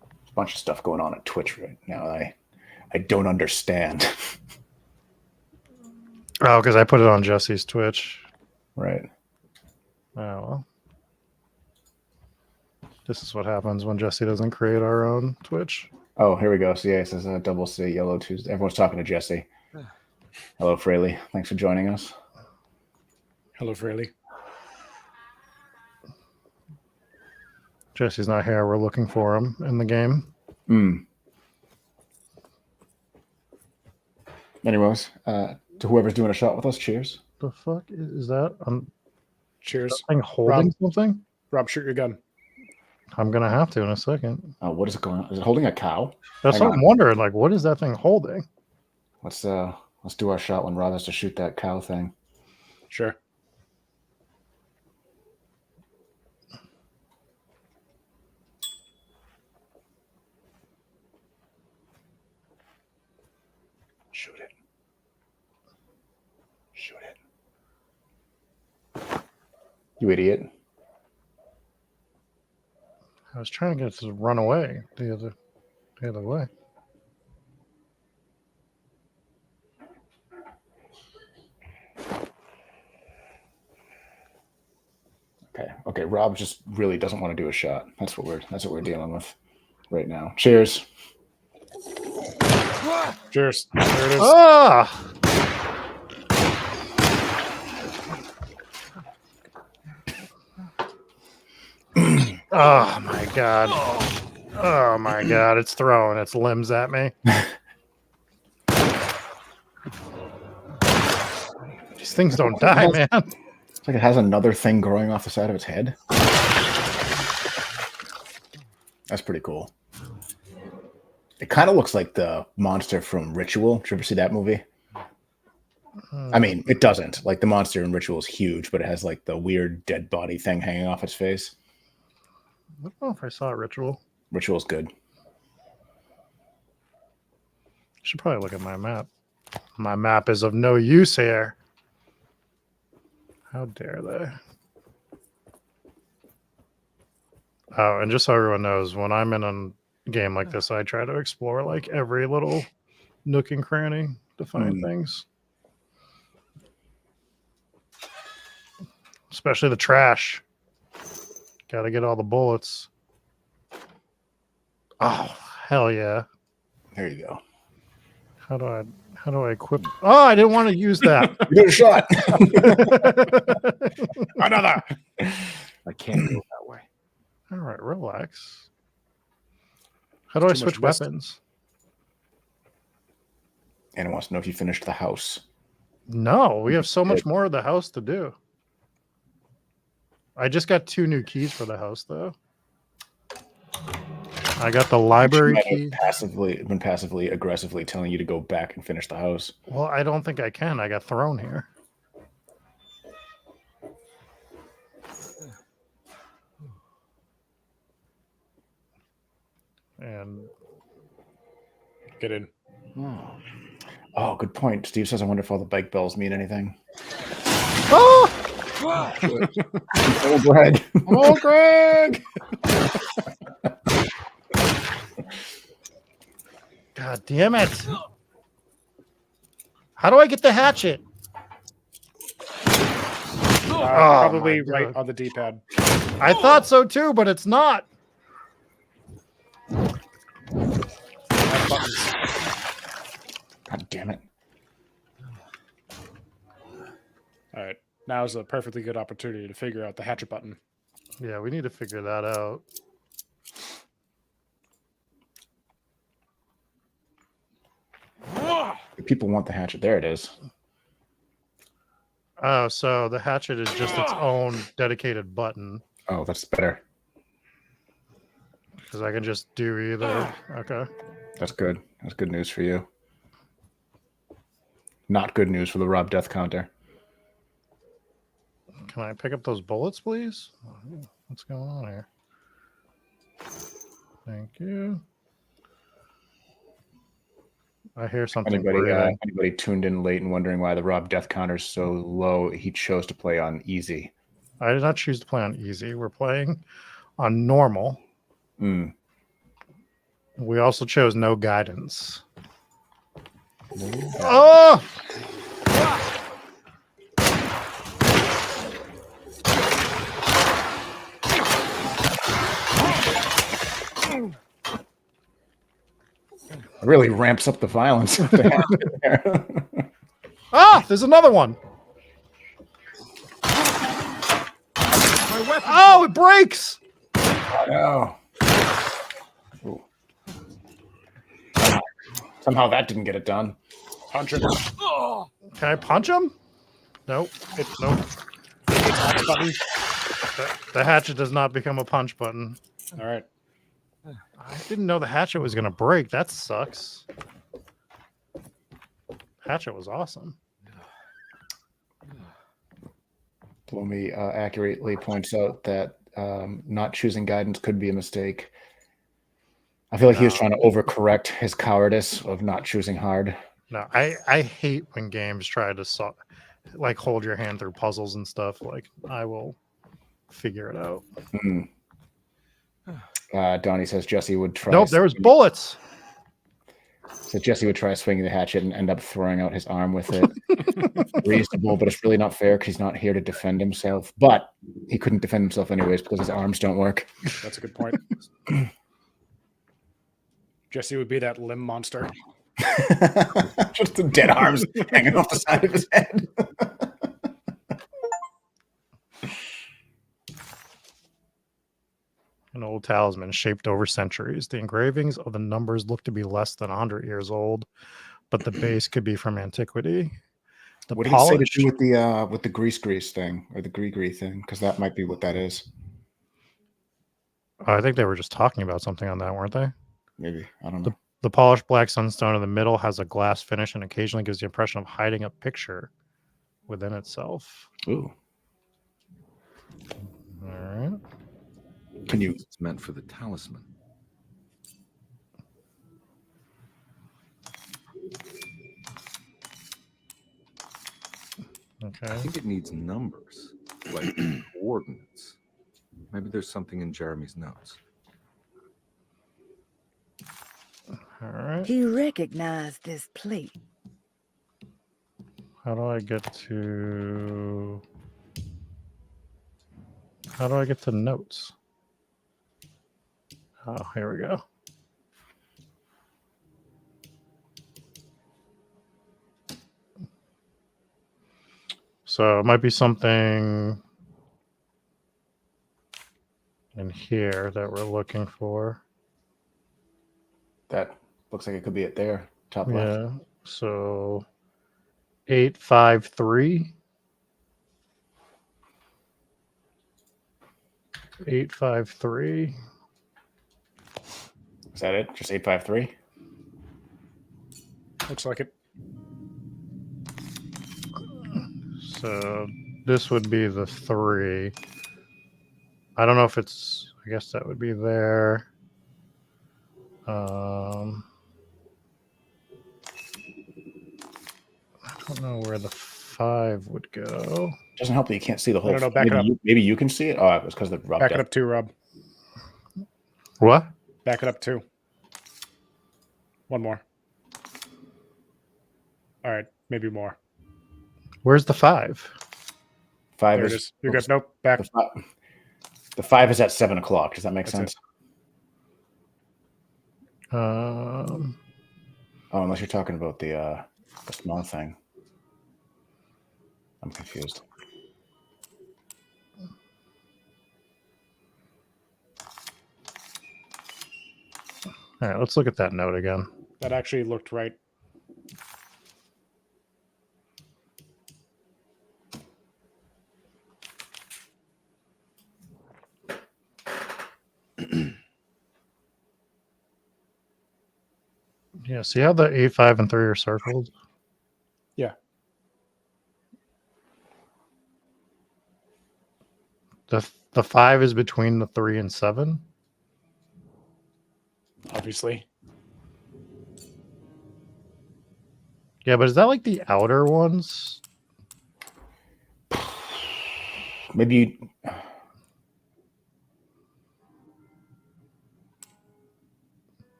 There's a bunch of stuff going on at Twitch right now. I don't understand. Oh, because I put it on Jesse's Twitch. Right. Oh, well. This is what happens when Jesse doesn't create our own Twitch. Oh, here we go. So yeah, it says Double C Yellow Tuesday. Everyone's talking to Jesse. Hello, Fraley. Thanks for joining us. Hello, Fraley. Jesse's not here. We're looking for him in the game. Anyways, to whoever's doing a shot with us, cheers. The fuck is that? Cheers. That thing holding something? Rob, shoot your gun. I'm gonna have to in a second. What is it going on? Is it holding a cow? That's what I'm wondering. Like, what is that thing holding? Let's do our shot when Rob has to shoot that cow thing. Sure. Shoot it. Shoot it. You idiot. I was trying to get it to run away the other way. Okay. Rob just really doesn't want to do a shot. That's what we're dealing with right now. Cheers. Cheers. There it is. Ah! Oh my god. Oh my god, it's throwing its limbs at me. These things don't die, man. like it has another thing growing off the side of its head. That's pretty cool. It kind of looks like the monster from Ritual. Did you ever see that movie? I mean, it doesn't. Like the monster in Ritual is huge, but it has like the weird dead body thing hanging off its face. I don't know if I saw Ritual. Ritual's good. Should probably look at my map. My map is of no use here. How dare they? Oh, and just so everyone knows, when I'm in a game like this, I try to explore like every little nook and cranny to find things. Especially the trash. Gotta get all the bullets. Oh, hell yeah. There you go. How do I equip? Oh, I didn't want to use that. You did a shot. Another. I can't go that way. All right, relax. How do I Too much switch mist. weapons? Anna wants to know if you finished the house. No, we have so much more of the house to do. I just got 2 new keys for the house, though. I got the library key. Been passively aggressively telling you to go back and finish the house. Well, I don't think I can. I got thrown here. And get in. Oh, good point. Steve says, I wonder if all the bike bells mean anything. Oh! Oh, Greg. Oh, Greg. God damn it. How do I get the hatchet? Probably my right God. on the D-pad. I thought so too, but it's not. God damn it. All right. Now is a perfectly good opportunity to figure out the hatchet button. Yeah, we need to figure that out. If people want the hatchet, there it is. Oh, so the hatchet is just its own dedicated button. Oh, that's better. Because I can just do either. Okay. That's good. That's good news for you. Not good news for the Rob death counter. Can I pick up those bullets, please? What's going on here? Thank you. I hear something. Anybody tuned in late and wondering why the Rob death counter is so low? He chose to play on easy. I did not choose to play on easy. We're playing on normal. Mm. We also chose no guidance. Oh! It really ramps up the violence. Ah, there's another one. Oh, it breaks. No. Ooh. Somehow that didn't get it done. Punch him. Can I punch him? Nope. Nope. The hatchet does not become a punch button. All right. I didn't know the hatchet was going to break. That sucks. Hatchet was awesome. Blomy accurately points out that not choosing guidance could be a mistake. I feel like he was trying to overcorrect his cowardice of not choosing hard. No, I hate when games try to like hold your hand through puzzles and stuff. Like, I will figure it out. Mm. Donnie says Jesse would try. Nope, there was bullets. So Jesse would try swinging the hatchet and end up throwing out his arm with it. Reasonable, but it's really not fair because he's not here to defend himself. But he couldn't defend himself anyways because his arms don't work. That's a good point. Jesse would be that limb monster. Just the dead arms hanging off the side of his head. An old talisman shaped over centuries. The engravings of the numbers look to be less than 100 years old, but the base could be from antiquity. The What did it say to polish. do with the grease thing or the gree thing? Because that might be what that is. I think they were just talking about something on that, weren't they? Maybe. I don't know. The polished black sunstone in the middle has a glass finish and occasionally gives the impression of hiding a picture within itself. Ooh. All right. Can you? It's meant for the talisman. Okay. I think it needs numbers, like coordinates. Maybe there's something in Jeremy's notes. All right. Do you recognize this plate? How do I get to notes? Oh, here we go. So it might be something in here that we're looking for. That looks like it could be it there, top left. Yeah. So 853. 853. Is that it? Just 853? Looks like it. So this would be the 3. I don't know if it's, I guess that would be there. I don't know where the 5 would go. Doesn't help that you can't see the whole. No, back it up. Maybe you can see it. Oh, it was because the rub. Back it up 2, Rob. What? Back it up 2. One more. All right, maybe more. Where's the 5? 5 There is. it is. You're good. Nope. Back. The 5 is at 7 o'clock. Does that make That's sense? Oh, unless you're talking about the small thing. I'm confused. all right, let's look at that note again. That actually looked right. Yeah, see how the 8, 5, and 3 are circled? Yeah. The 5 is between the 3 and 7? Obviously. Yeah, but is that like the outer ones? Maybe you.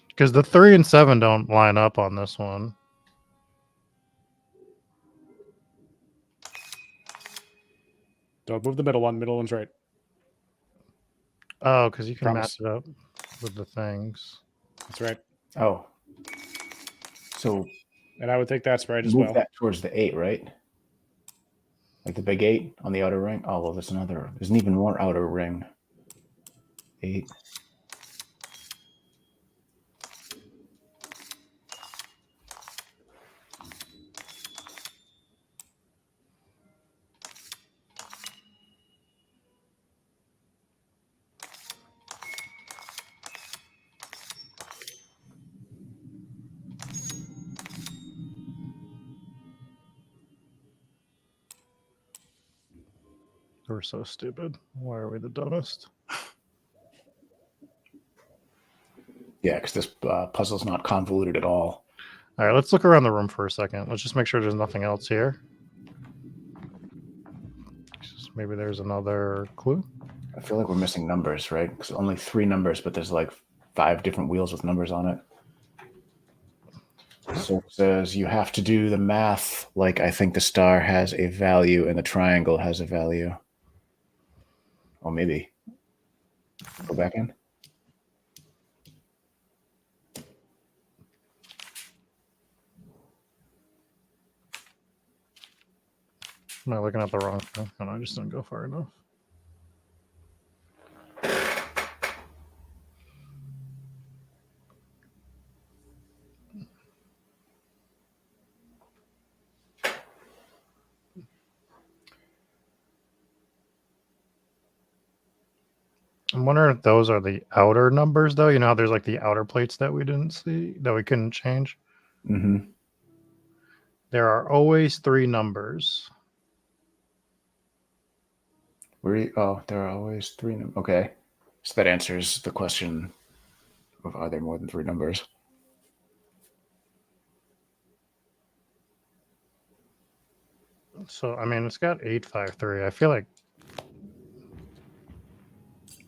Because the 3 and 7 don't line up on this one. Don't move the middle one. Middle one's right. Oh, because you can Promise. match it up with the things. That's right. Oh. So. And I would think that's right as move well. that towards the 8, right? Like the big 8 on the outer ring. Oh well, there's another. There's an even more outer ring. 8. We're so stupid. Why are we the dumbest? Yeah, because this puzzle's not convoluted at all. All right, let's look around the room for a second. Let's just make sure there's nothing else here. Maybe there's another clue. I feel like we're missing numbers, right? Because only 3 numbers, but there's like 5 different wheels with numbers on it. So it says you have to do the math like I think the star has a value and the triangle has a value. Or maybe. Go back in. Am I looking at the wrong thing? No, I just didn't go far enough. I'm wondering if those are the outer numbers, though. You know how there's like the outer plates that we didn't see, that we couldn't change? Mm-hmm. There are always 3 numbers. Oh, there are always 3 numbers. Okay. So that answers the question of are there more than 3 numbers? So, I mean, it's got 853. I feel like.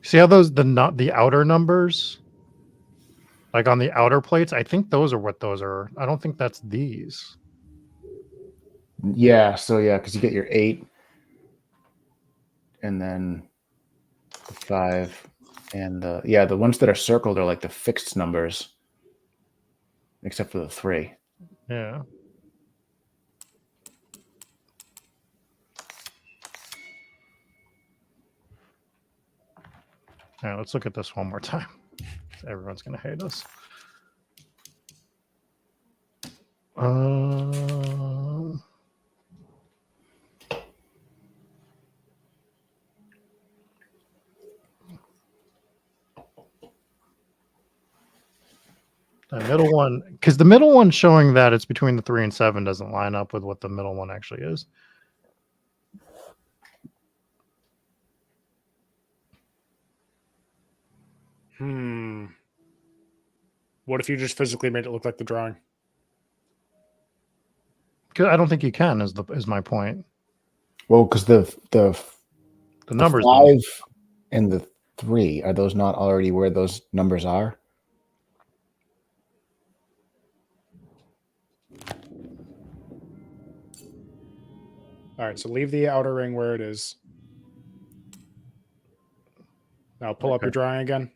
See how those, the outer numbers? Like on the outer plates? I think those are what those are. I don't think that's these. Yeah, so yeah, because you get your 8 and then the 5 and the ones that are circled are like the fixed numbers, except for the 3. Yeah. All right, let's look at this one more time. Everyone's gonna hate us. The middle one, because the middle one showing that it's between the 3 and 7 doesn't line up with what the middle one actually is. What if you just physically made it look like the drawing? Because I don't think you can. Is my point. Well, because the numbers 5 and the 3, are those not already where those numbers are? All right, so leave the outer ring where it is. Now pull up your drawing again.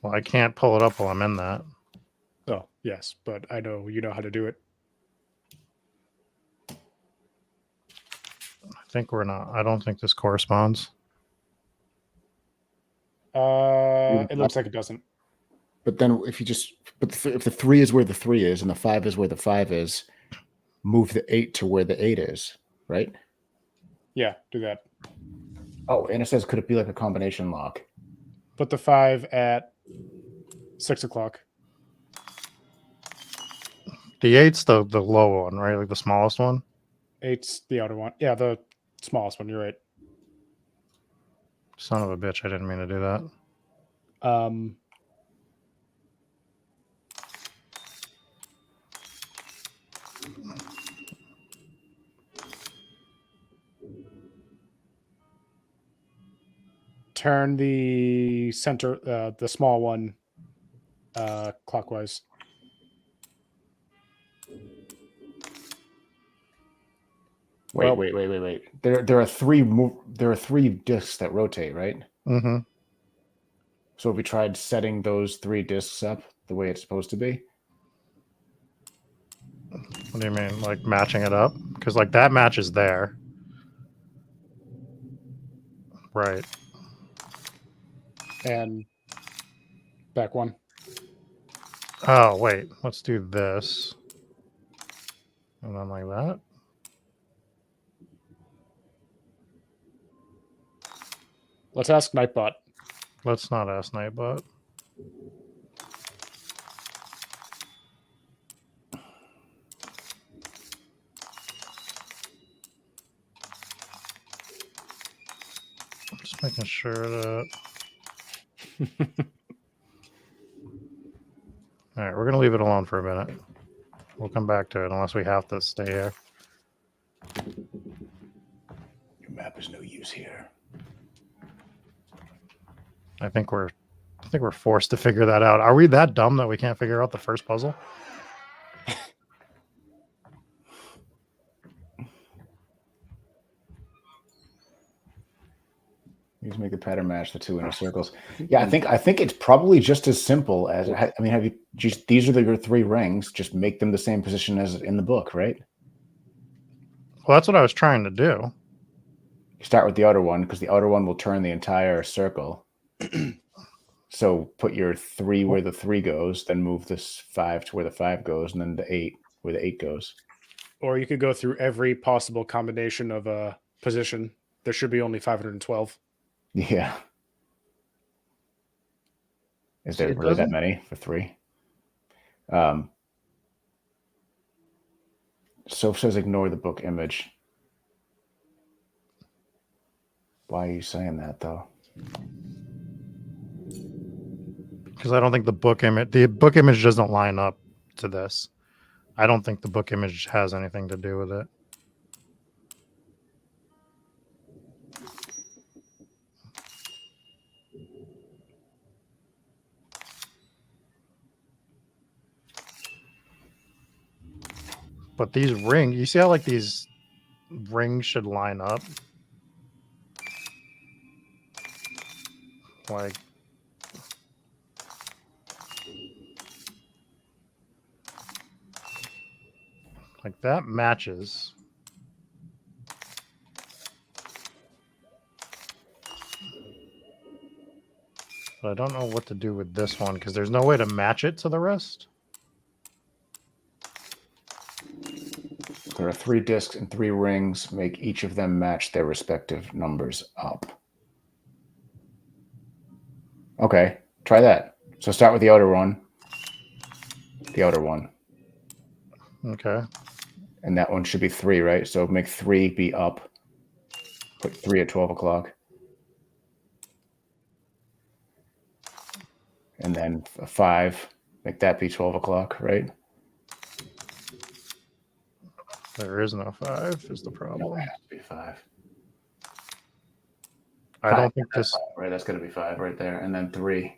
Well, I can't pull it up while I'm in that. Oh, yes, but I know you know how to do it. I think we're not. I don't think this corresponds. It looks like it doesn't. But then if you just if the 3 is where the 3 is and the 5 is where the 5 is, move the 8 to where the 8 is, right? Yeah, do that. Oh, and it says, could it be like a combination lock? Put the 5 at 6 o'clock. The 8's the low one, right? Like the smallest one. 8's the outer one. Yeah, the smallest one. You're right. Son of a bitch! I didn't mean to do that. Turn the center, the small one, clockwise. Wait. There are 3 discs that rotate, right? Mm-hmm. So have we tried setting those 3 discs up the way it's supposed to be? What do you mean, like matching it up? Because like that matches there, right? And back one. Oh wait, let's do this, and then like that. Let's ask Nightbot. Let's not ask Nightbot. Just making sure that. All right, we're gonna leave it alone for a minute. We'll come back to it unless we have to stay here. Your map is no use here. I think we're forced to figure that out. Are we that dumb that we can't figure out the first puzzle? You just make the pattern match the 2 inner circles. Yeah, I think it's probably just as simple as I mean, have you just these are your 3 rings? Just make them the same position as in the book, right? Well, that's what I was trying to do. You start with the outer one because the outer one will turn the entire circle. So put your 3 where the 3 goes, then move this 5 to where the 5 goes, and then the 8 where the 8 goes. Or you could go through every possible combination of a position. There should be only 512. Yeah. Is See, there it really that doesn't- many for 3? Soph says ignore the book image. Why are you saying that though? Because I don't think the book image doesn't line up to this. I don't think the book image has anything to do with it. But these rings, you see how like these rings should line up? Like that matches. But I don't know what to do with this one because there's no way to match it to the rest. There are 3 discs and 3 rings. Make each of them match their respective numbers up. Okay, try that. So start with the outer one. The outer one. Okay. And that one should be 3, right? So make 3 be up. Put 3 at 12 o'clock. And then a 5, make that be 12 o'clock, right? There is no 5 is the problem. No, it has to be 5. I don't think this. 5, right, that's going to be 5 right there. And then 3.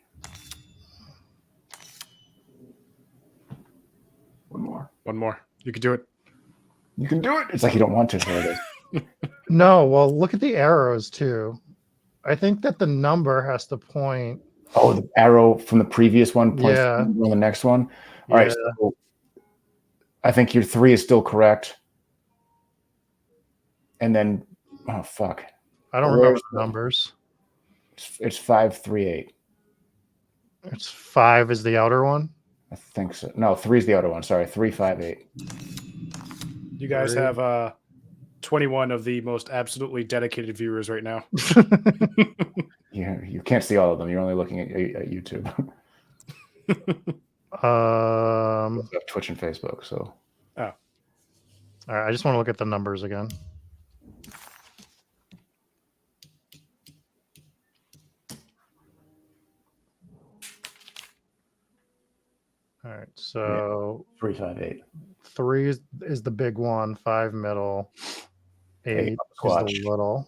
One more. You can do it. You can do it. It's like you don't want to. So it is. No, well, look at the arrows too. I think that the number has to point. Oh, the arrow from the previous one points Yeah. on the next one. All right. Yeah. So I think your 3 is still correct. And then, oh fuck, I don't remember the numbers. it's 538. It's 5 is the outer one. I think so. No, 3 is the other one. Sorry, 358. You guys have 21 of the most absolutely dedicated viewers right now. Yeah, you can't see all of them. You're only looking at YouTube. We have Twitch and Facebook. So, oh, all right. I just want to look at the numbers again. All right, so 358. 3 is the big one, 5 middle, 8 is Squatch. the little.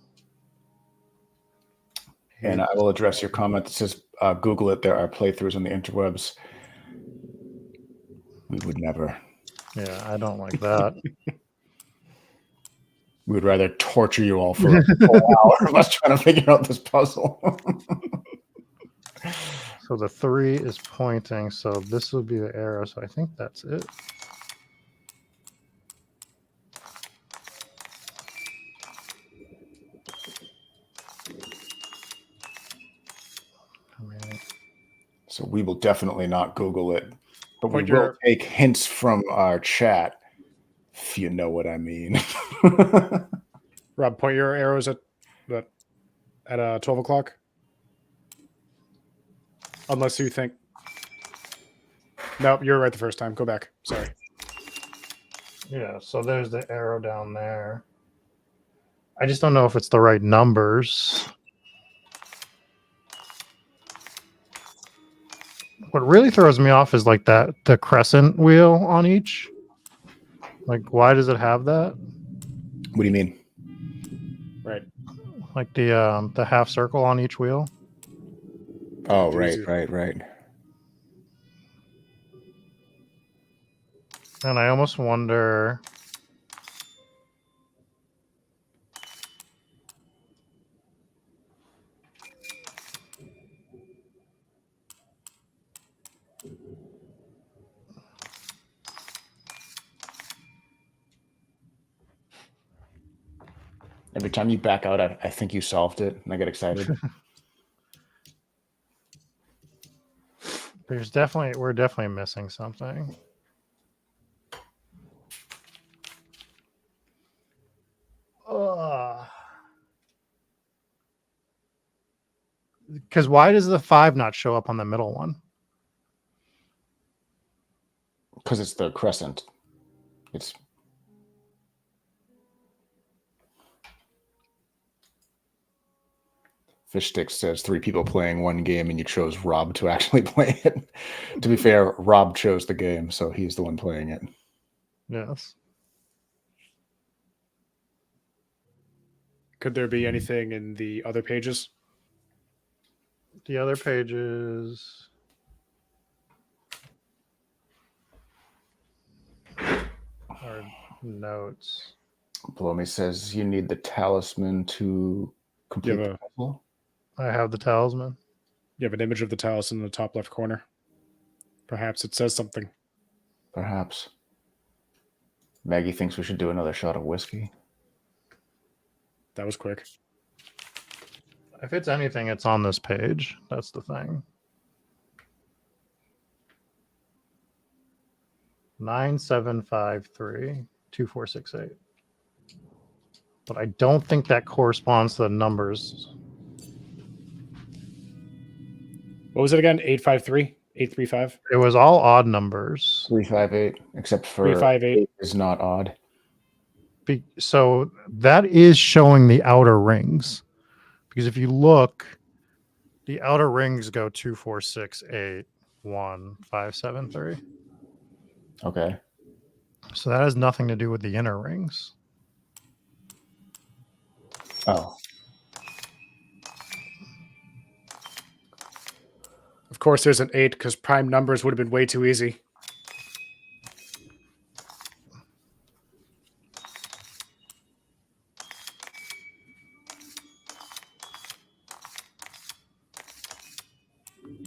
And I will address your comment that says, Google it. There are playthroughs on the interwebs. We would never. Yeah, I don't like that. We would rather torture you all for a whole hour of us trying to figure out this puzzle. So the 3 is pointing, so this would be the arrow. So I think that's it. So we will definitely not Google it, but we Point will your- take hints from our chat, if you know what I mean. Rob, point your arrows at 12 o'clock. Unless you think. Nope, you're right the first time. Go back. Sorry. Yeah, so there's the arrow down there. I just don't know if it's the right numbers. What really throws me off is like the crescent wheel on each. Like, why does it have that? What do you mean? Right. Like the half circle on each wheel. Oh, right. And I almost wonder. Every time you back out, I think you solved it, and I get excited. We're definitely missing something. Ugh. Because why does the 5 not show up on the middle one? Because it's the crescent. It's Fishstick says 3 people playing one game, and you chose Rob to actually play it. To be fair, Rob chose the game, so he's the one playing it. Yes. Could there be anything in the other pages? The other pages. Are notes. Blomy says you need the talisman to complete the puzzle. I have the talisman. You have an image of the talisman in the top left corner. Perhaps it says something. Perhaps. Maggie thinks we should do another shot of whiskey. That was quick. If it's anything, it's on this page. That's the thing. 9753-2468. But I don't think that corresponds to the numbers. What was it again? 853? 835? It was all odd numbers. 358, except for 358 is not odd. So that is showing the outer rings. Because if you look, the outer rings go 2, 4, 6, 8, 1, 5, 7, 3. Okay. So that has nothing to do with the inner rings. Oh. Of course, there's an 8 because prime numbers would have been way too easy.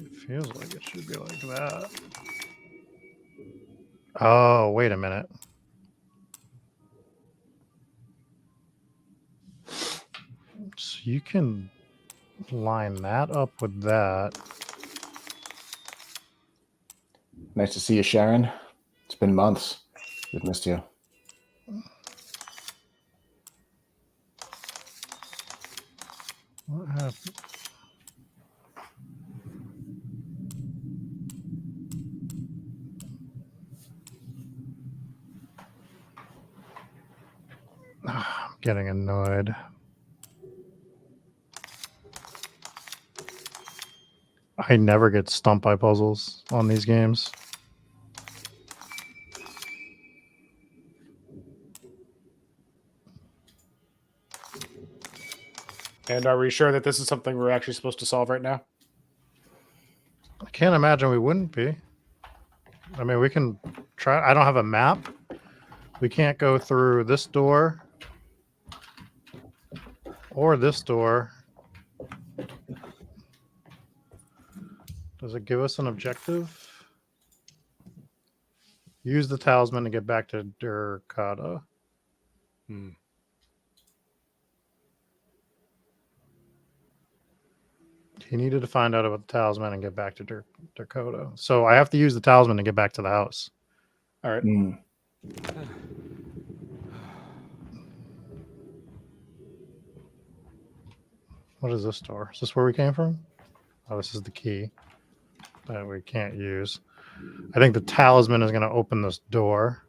It feels like it should be like that. Oh, wait a minute. So you can line that up with that. Nice to see you, Sharon. It's been months. We've missed you. What happened? I'm getting annoyed. I never get stumped by puzzles on these games. And are we sure that this is something we're actually supposed to solve right now? I can't imagine we wouldn't be. I mean, we can try. I don't have a map. We can't go through this door or this door. Does it give us an objective? Use the talisman to get back to Durkata. He needed to find out about the talisman and get back to Dakota. So I have to use the talisman to get back to the house. All right. What is this door? Is this where we came from? Oh, this is the key that we can't use. I think the talisman is going to open this door.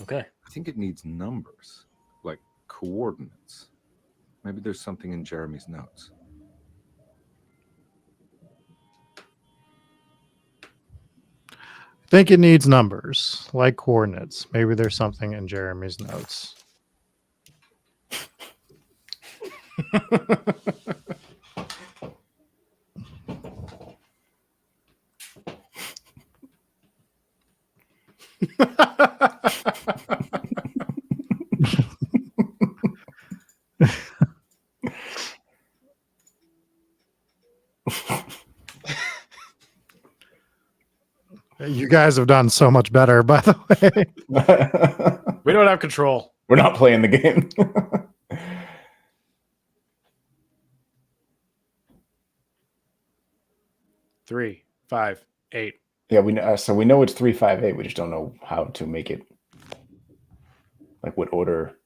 Okay. I think it needs numbers, like coordinates. Maybe there's something in Jeremy's notes. I think it needs numbers, like coordinates. Maybe there's something in Jeremy's notes. You guys have done so much better, by the way. We don't have control. We're not playing the game. 3, 5, 8. Yeah, we know. So we know it's 358. We just don't know how to make it. Like what order?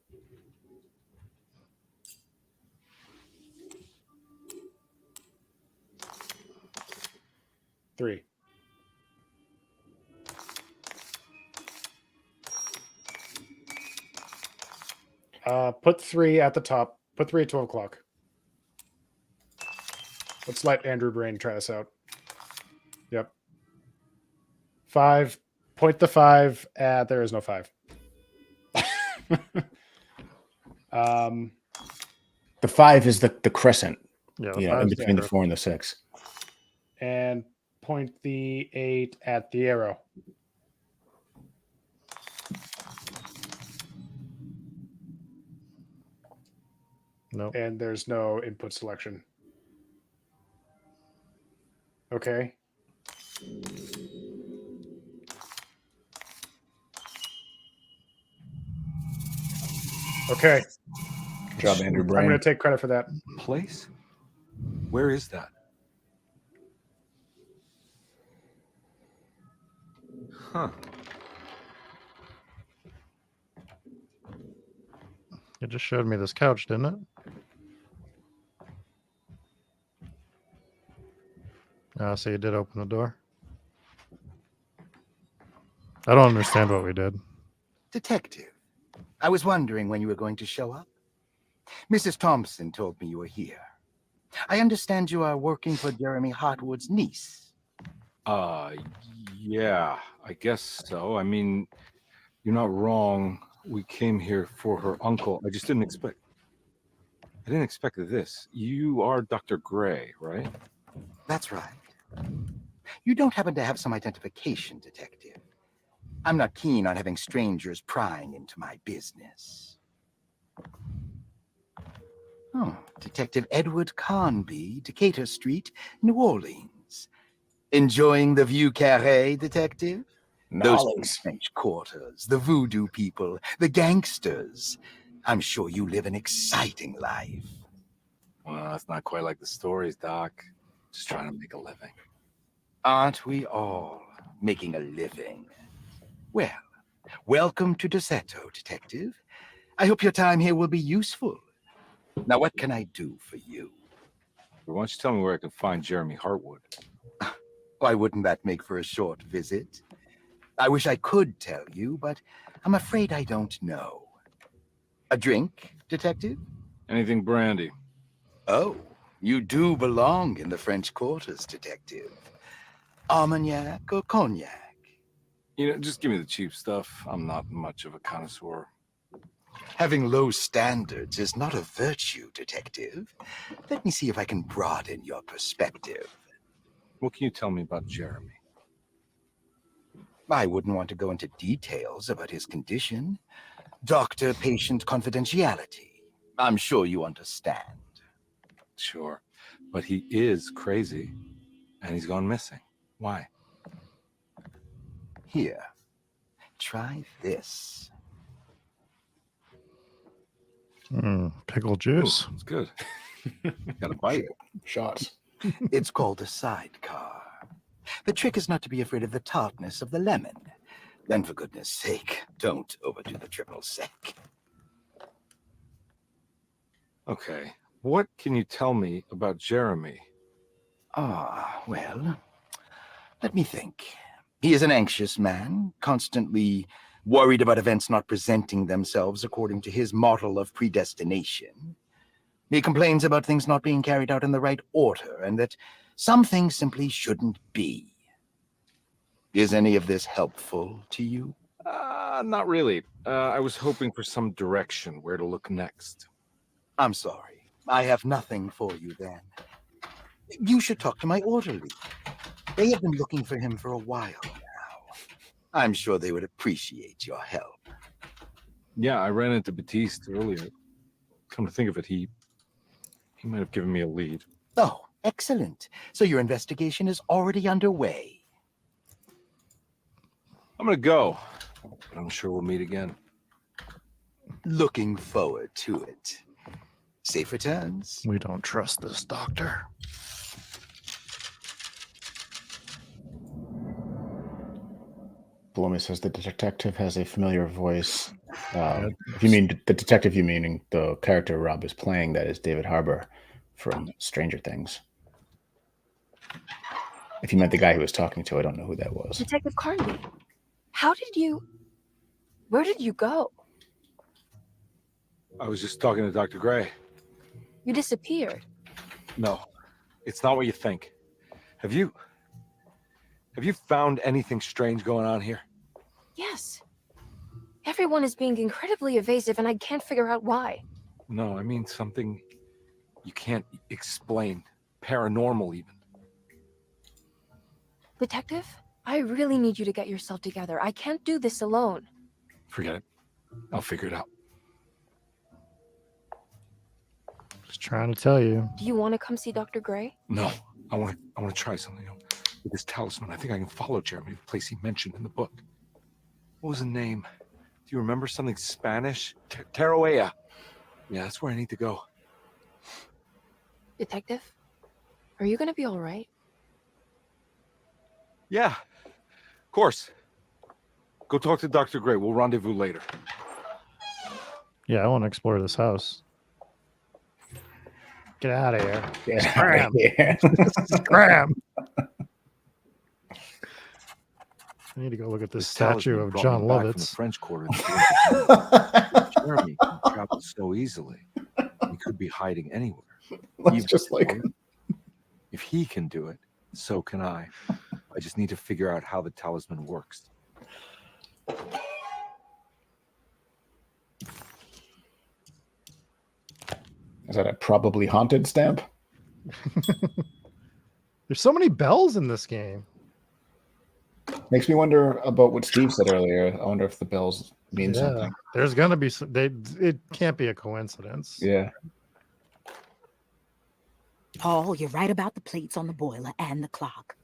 3. Put 3 at the top. Put 3 at 12 o'clock. Let's let Andrew Brain try this out. Yep. 5. Point the 5 at... There is no 5. The 5 is the crescent. Yeah, in between the 4 and the 6. And point the 8 at the arrow. No. And there's no input selection. Okay. Okay. Good job, Andrew Brain. I'm going to take credit for that. Place? Where is that? Huh. It just showed me this couch, didn't it? So you did open the door. I don't understand what we did. Detective, I was wondering when you were going to show up. Mrs. Thompson told me you were here. I understand you are working for Jeremy Hartwood's niece. Yeah, I guess so. I mean, you're not wrong. We came here for her uncle. I didn't expect this. You are Dr. Gray, right? That's right. You don't happen to have some identification, Detective. I'm not keen on having strangers prying into my business. Oh, Detective Edward Carnby, Decatur Street, New Orleans. Enjoying the Vieux Carré, Detective? Those French quarters, the voodoo people, the gangsters. I'm sure you live an exciting life. Well, it's not quite like the stories, Doc. Just trying to make a living. Aren't we all making a living? Well, welcome to Deseto, Detective. I hope your time here will be useful. Now, what can I do for you? Why don't you tell me where I can find Jeremy Hartwood? Why wouldn't that make for a short visit? I wish I could tell you, but I'm afraid I don't know. A drink, Detective? Anything brandy. Oh, you do belong in the French quarters, Detective. Armagnac or cognac? Just give me the cheap stuff. I'm not much of a connoisseur. Having low standards is not a virtue, Detective. Let me see if I can broaden your perspective. What can you tell me about Jeremy? I wouldn't want to go into details about his condition. Doctor-patient confidentiality. I'm sure you understand. Sure. But he is crazy, and he's gone missing. Why? Here, try this. Pickle juice. It's good. Got a bite. Shots. It's called a sidecar. The trick is not to be afraid of the tartness of the lemon. Then, for goodness sake, don't overdo the triple sec. Okay. What can you tell me about Jeremy? Well, let me think. He is an anxious man, constantly worried about events not presenting themselves according to his model of predestination. He complains about things not being carried out in the right order, and that some things simply shouldn't be. Is any of this helpful to you? Not really. I was hoping for some direction where to look next. I'm sorry. I have nothing for you then. You should talk to my orderly. They have been looking for him for a while now. I'm sure they would appreciate your help. Yeah, I ran into Batiste earlier. Come to think of it, he might have given me a lead. Oh, excellent. So your investigation is already underway. I'm gonna go, but I'm sure we'll meet again. Looking forward to it. Safe returns. We don't trust this doctor. Blomy says the detective has a familiar voice. If you mean the detective, you meaning the character Rob is playing, that is David Harbour from Stranger Things. If you meant the guy he was talking to, I don't know who that was. Detective Carnby, where did you go? I was just talking to Dr. Gray. You disappeared. No, it's not what you think. Have you found anything strange going on here? Yes. Everyone is being incredibly evasive, and I can't figure out why. No, I mean something you can't explain. Paranormal, even. Detective, I really need you to get yourself together. I can't do this alone. Forget it. I'll figure it out. Just trying to tell you. Do you want to come see Dr. Gray? No, I want to try something. With this talisman, I think I can follow Jeremy to the place he mentioned in the book. What was the name? Do you remember something Spanish? Tarawea. Yeah, that's where I need to go. Detective, are you going to be all right? Yeah, of course. Go talk to Dr. Gray. We'll rendezvous later. Yeah, I want to explore this house. Get out of here. Get Scram. out of here. Scram. I need to go look at this statue talisman of brought John me back from the Lovitz. French Quarter. Jeremy can travel so easily. He could be hiding anywhere. Looks just like him. If he can do it, so can I. I just need to figure out how the talisman works. Is that a probably haunted stamp? There's so many bells in this game. Makes me wonder about what Steve said earlier. I wonder if the bells mean something. There's gonna be it can't be a coincidence. Yeah. Paul, you're right about the plates on the boiler and the clock.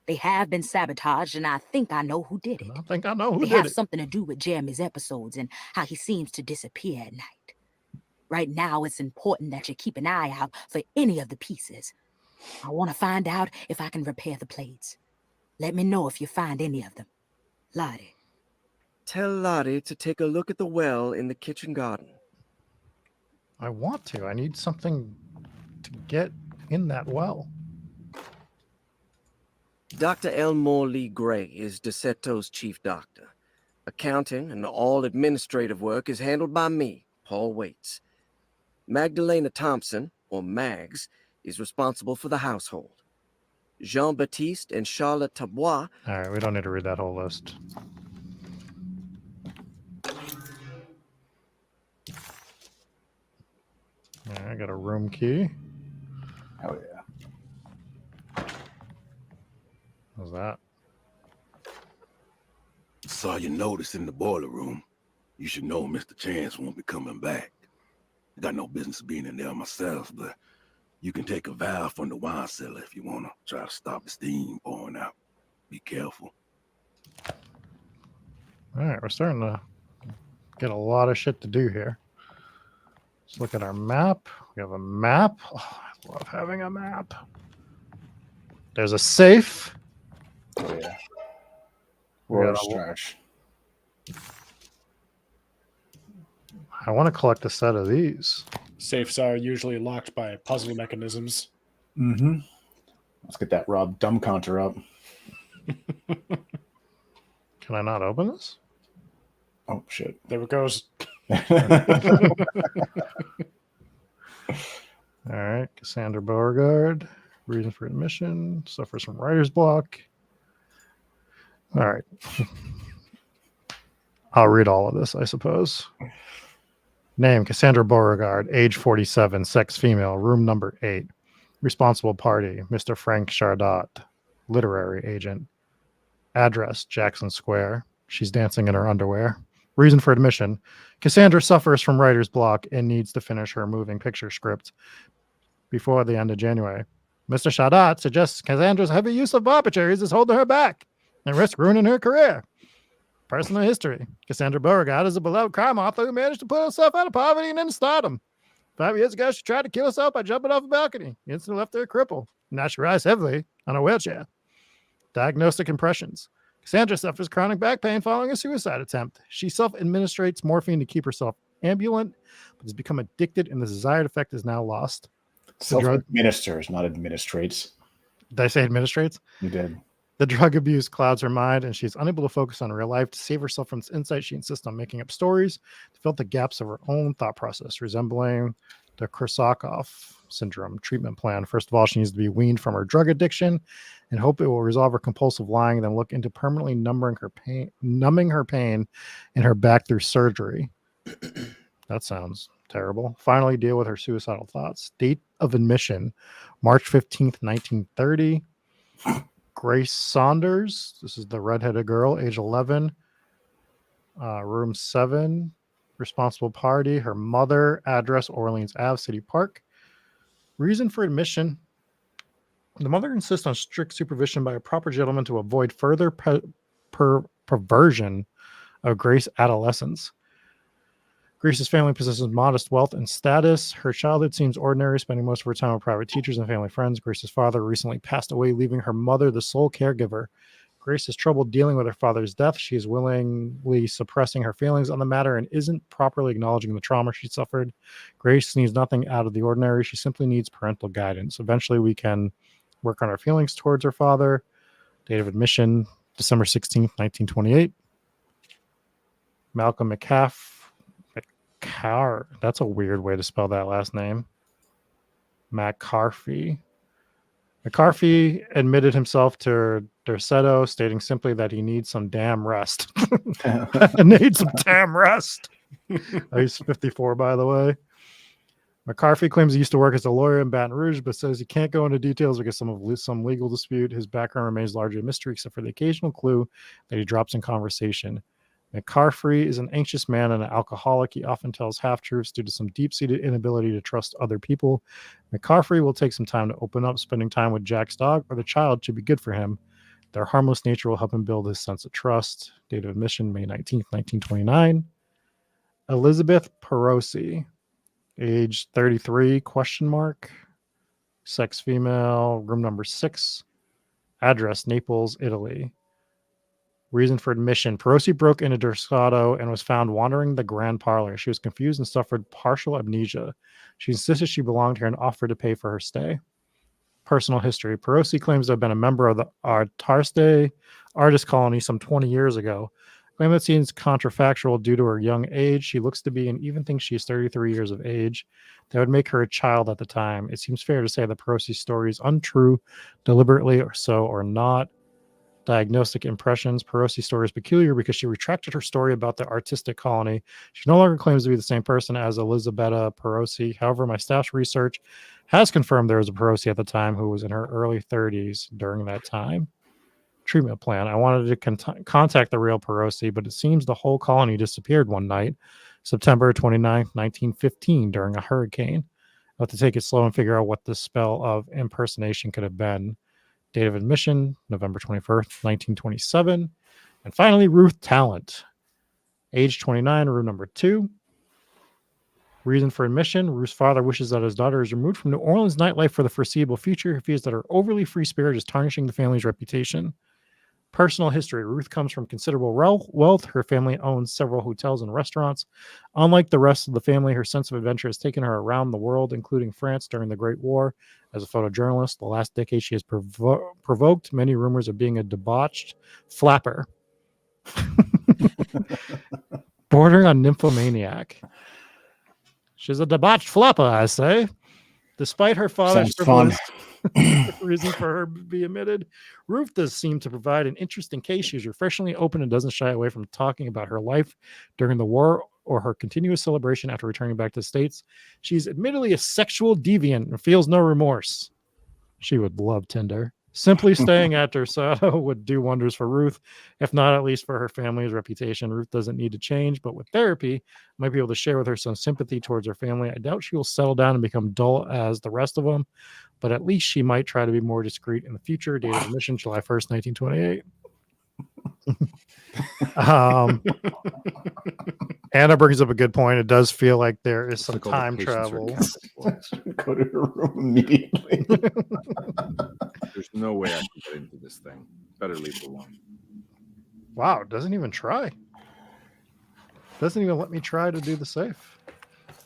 They have been sabotaged, and I think I know who did it. I think I know who They did have it. something to do with Jeremy's episodes and how he seems to disappear at night. Right now, it's important that you keep an eye out for any of the pieces. I want to find out if I can repair the plates. Let me know if you find any of them. Lottie. Tell Lottie to take a look at the well in the kitchen garden. I want to. I need something to get in that well. Dr. Elmore Lee Gray is DeSeto's chief doctor. Accounting and all administrative work is handled by me, Paul Waits. Magdalena Thompson, or Mags, is responsible for the household. Jean-Baptiste and Charlotte Tabois. All right, we don't need to read that whole list. All right, I got a room key. Oh yeah. How's that? Saw your notice in the boiler room. You should know Mr. Chance won't be coming back. I got no business being in there myself, but you can take a valve from the wine cellar if you want to try to stop the steam pouring out. Be careful. All right, we're starting to get a lot of shit to do here. Let's look at our map. We have a map. Oh, I love having a map. There's a safe. Oh yeah. We got Roar a- Stretch. I want to collect a set of these. Safes are usually locked by puzzle mechanisms. Mm-hmm. Let's get that Rob Dumb counter up. Can I not open this? Oh shit. There it goes. All right, Cassandra Beauregard. Reason for admission. Suffers from writer's block. All right. I'll read all of this, I suppose. Name, Cassandra Beauregard. Age 47. Sex female. Room number 8. Responsible party, Mr. Frank Chardot. Literary agent. Address, Jackson Square. She's dancing in her underwear. Reason for admission, Cassandra suffers from writer's block and needs to finish her moving picture script before the end of January. Mr. Chardot suggests Cassandra's heavy use of barbiturates is holding her back and risks ruining her career. Personal history. Cassandra Beauregard is a beloved crime author who managed to put herself out of poverty and into stardom. 5 years ago, she tried to kill herself by jumping off a balcony. The incident left her a cripple. Now she relies heavily on a wheelchair. Diagnostic impressions. Cassandra suffers chronic back pain following a suicide attempt. She self-administrates morphine to keep herself ambulant, but has become addicted, and the desired effect is now lost. The drug Self-administers, not administrates. Did I say administrates? You did. The drug abuse clouds her mind, and she's unable to focus on real life. To save herself from this insight, she insists on making up stories to fill the gaps of her own thought process, resembling the Korsakoff syndrome treatment plan. First of all, she needs to be weaned from her drug addiction and hope it will resolve her compulsive lying, then look into permanently numbing her pain in her back through surgery. That sounds terrible. Finally, deal with her suicidal thoughts. Date of admission, March 15th, 1930. Grace Saunders, this is the redheaded girl, age 11, room 7, responsible party, her mother, address Orleans Ave, City Park. Reason for admission, the mother insists on strict supervision by a proper gentleman to avoid further perversion of Grace's adolescence. Grace's family possesses modest wealth and status. Her childhood seems ordinary, spending most of her time with private teachers and family friends. Grace's father recently passed away, leaving her mother the sole caregiver. Grace has trouble dealing with her father's death. She is willingly suppressing her feelings on the matter and isn't properly acknowledging the trauma she suffered. Grace needs nothing out of the ordinary. She simply needs parental guidance. Eventually, we can work on her feelings towards her father. Date of admission, December 16th, 1928. Malcolm that's a weird way to spell that last name. McCarthy admitted himself to Derceto, stating simply that he needs some damn rest. Needs some damn rest. He's 54, by the way. McCarthy claims he used to work as a lawyer in Baton Rouge, but says he can't go into details because of some legal dispute. His background remains largely a mystery, except for the occasional clue that he drops in conversation. McCarthy is an anxious man and an alcoholic. He often tells half-truths due to some deep-seated inability to trust other people. McCarthy will take some time to open up. Spending time with Jack's dog or the child should be good for him. Their harmless nature will help him build his sense of trust. Date of admission, May 19th, 1929. Elizabeth Perosi, age 33, ? Sex female, room number 6. Address, Naples, Italy. Reason for admission, Perosi broke into Derceto and was found wandering the grand parlor. She was confused and suffered partial amnesia. She insisted she belonged here and offered to pay for her stay. Personal history, Perosi claims to have been a member of the Tarste artist colony some 20 years ago. Claim that seems contrafactual due to her young age. She looks to be and even thinks she is 33 years of age. That would make her a child at the time. It seems fair to say that Perosi's story is untrue, deliberately or so or not. Diagnostic impressions. Perosi's story is peculiar because she retracted her story about the artistic colony. She no longer claims to be the same person as Elisabetta Perosi. However, my staff's research has confirmed there was a Perosi at the time who was in her early 30s during that time. Treatment plan. I wanted to contact the real Perosi, but it seems the whole colony disappeared one night, September 29th, 1915, during a hurricane. I'll have to take it slow and figure out what the spell of impersonation could have been. Date of admission, November 21st, 1927. And finally, Ruth Talent, age 29, room number 2. Reason for admission, Ruth's father wishes that his daughter is removed from New Orleans nightlife for the foreseeable future. He fears that her overly free spirit is tarnishing the family's reputation. Personal history, Ruth comes from considerable wealth. Her family owns several hotels and restaurants. Unlike the rest of the family, her sense of adventure has taken her around the world, including France during the Great War. As a photojournalist, the last decade she has provoked many rumors of being a debauched flapper, bordering on nymphomaniac. She's a debauched flapper, I say. Despite her father's reason for her to be admitted, Ruth does seem to provide an interesting case. She's refreshingly open and doesn't shy away from talking about her life during the war or her continuous celebration after returning back to the States. She's admittedly a sexual deviant and feels no remorse. She would love Tinder. Simply staying at Derceto would do wonders for Ruth, if not at least for her family's reputation. Ruth doesn't need to change, but with therapy, might be able to share with her some sympathy towards her family. I doubt she will settle down and become dull as the rest of them, but at least she might try to be more discreet in the future. Date of admission, July 1st, 1928. Anna brings up a good point. It does feel like there is some time travel. Go to her room immediately. There's no way I can get into this thing. Better leave it alone. Wow, doesn't even try. Doesn't even let me try to do the safe.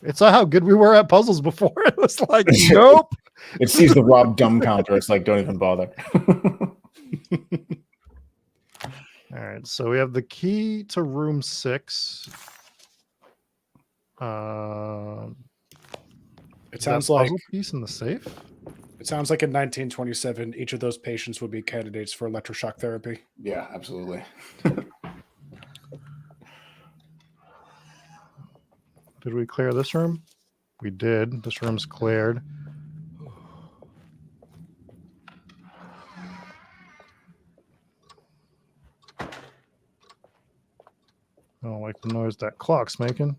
It's how good we were at puzzles before. It was like, nope. It sees the Rob Dumb counter. It's like, don't even bother. All right, so we have the key to room 6. It sounds like piece in the safe. It sounds like in 1927, each of those patients would be candidates for electroshock therapy. Yeah, absolutely. Did we clear this room? We did. This room's cleared. I don't like the noise that clock's making.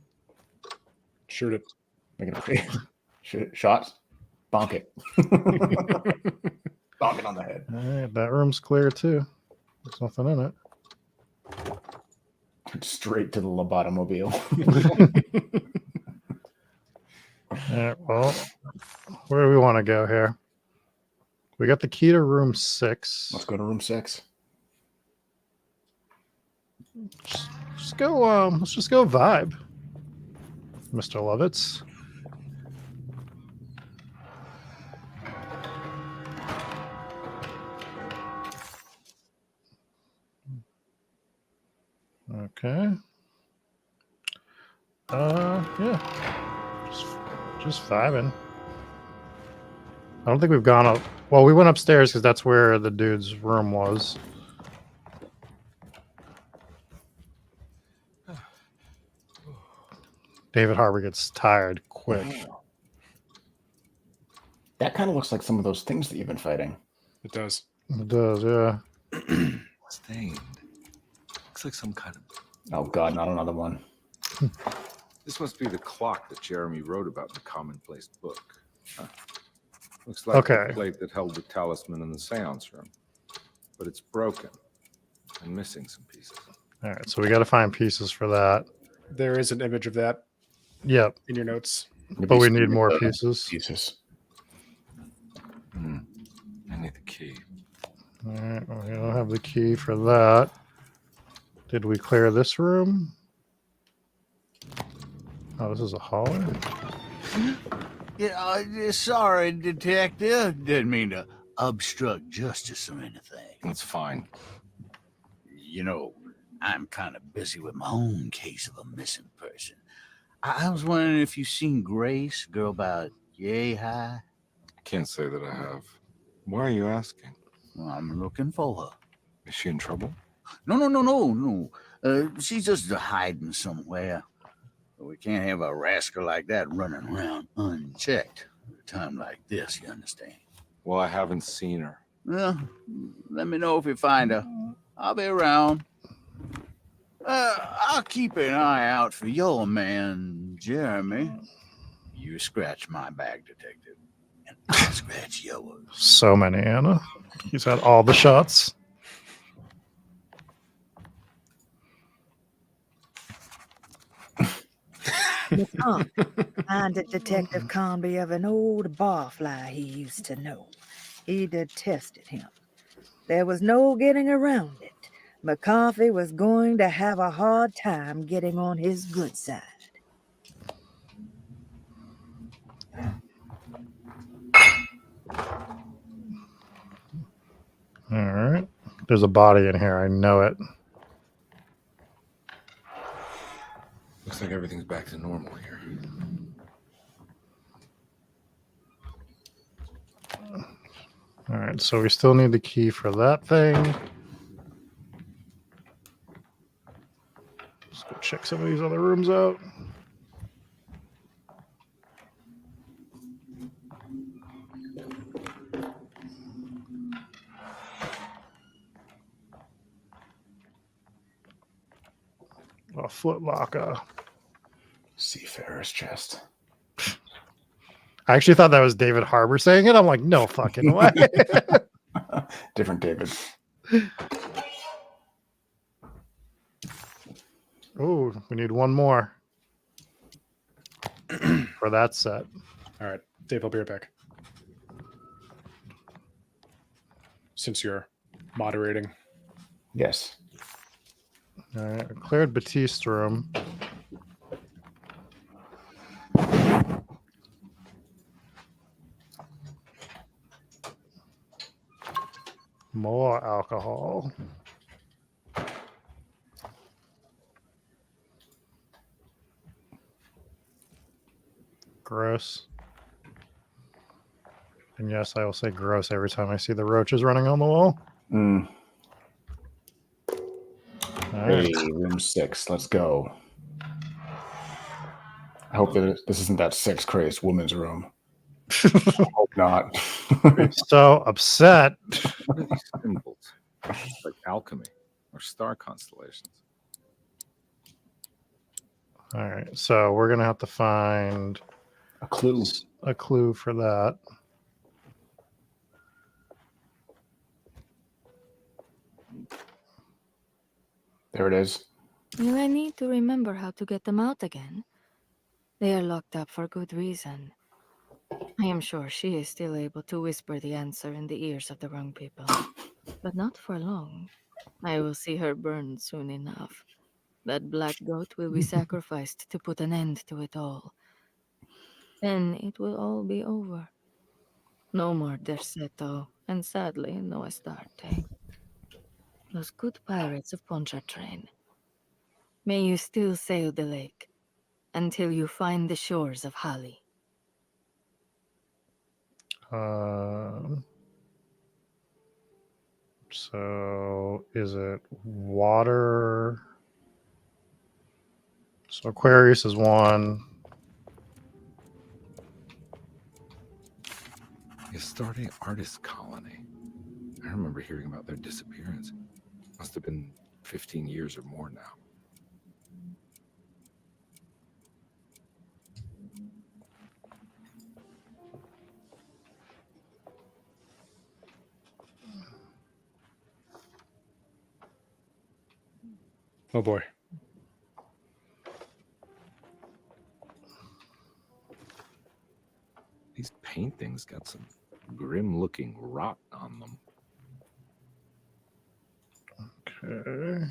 Shoot it. Make it shoot it. Shots. Bonk it. Bonk it on the head. All right, that room's clear too. There's nothing in it. Straight to the lobotomobile. All right, well, where do we want to go here? We got the key to room 6. Let's go to room 6. Just go. Let's just go vibe, Mr. Lovitz. Okay. Yeah. Just vibing. I don't think we've gone up. Well, we went upstairs because that's where the dude's room was. David Harbour gets tired quick. That kind of looks like some of those things that you've been fighting. It does. It does, yeah. Stained. Looks like some kind of... Oh, God, not another one. This must be the clock that Jeremy wrote about in the commonplace book. Huh. Looks like Okay. the plate that held the talisman in the seance room. But it's broken and missing some pieces. All right, so we got to find pieces for that. There is an image of that Yep, in your notes. but we need more pieces. I need the key. All right, well, we don't have the key for that. Did we clear this room? Oh, this is a hallway. Yeah, sorry, detective. Didn't mean to obstruct justice or anything. That's fine. You know, I'm kind of busy with my own case of a missing person. I was wondering if you've seen Grace, a girl about yay high. Can't say that I have. Why are you asking? Well, I'm looking for her. Is she in trouble? No. She's just hiding somewhere. We can't have a rascal like that running around unchecked at a time like this, you understand? Well, I haven't seen her. Well, let me know if you find her. I'll be around. I'll keep an eye out for your man, Jeremy. You scratch my back, detective, and I'll scratch yours. So many, Anna. He's had all the shots. Miss Aunt reminded Detective Conby of an old barfly he used to know. He detested him. There was no getting around it. McCarthy was going to have a hard time getting on his good side. All right. There's a body in here. I know it. Looks like everything's back to normal here. All right. So we still need the key for that thing. Let's go check some of these other rooms out. A Foot Locker. Seafarer's chest. I actually thought that was David Harbour saying it. I'm like, no fucking way. Different David. Oh, we need one more for that set. All right, Dave, I'll be right back. Since you're moderating. Yes. All right, we cleared Batiste room. raw alcohol. Gross. And yes, I will say gross every time I see the roaches running on the wall. Mm. All Hey, right. room 6. Let's go. I hope that this isn't that sex crazed woman's room. I hope not. I'm so upset. What are these symbols? It's like alchemy or star constellations. All right, so we're gonna have to find a clue. A clue for that. There it is. Will I need to remember how to get them out again? They are locked up for good reason. I am sure she is still able to whisper the answer in the ears of the wrong people. But not for long. I will see her burned soon enough. That black goat will be sacrificed to put an end to it all. Then it will all be over. No more Derceto, and sadly, no Astarte. Those good pirates of Pontchartrain. May you still sail the lake until you find the shores of Hali. So is it water? So Aquarius is one. The Astarte Artist Colony. I remember hearing about their disappearance. Must have been 15 years or more now. Oh boy. These paintings got some grim-looking rot on them. Okay.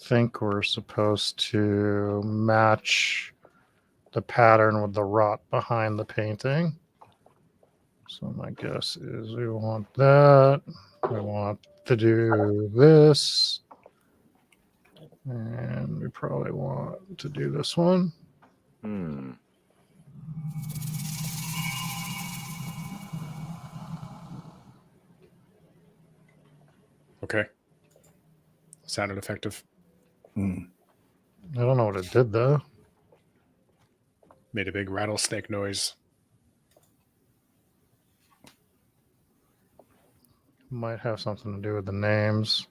Think we're supposed to match the pattern with the rot behind the painting. So my guess is we want that. We want to do this. And we probably want to do this one. Okay. Sounded effective. I don't know what it did though. Made a big rattlesnake noise. Might have something to do with the names.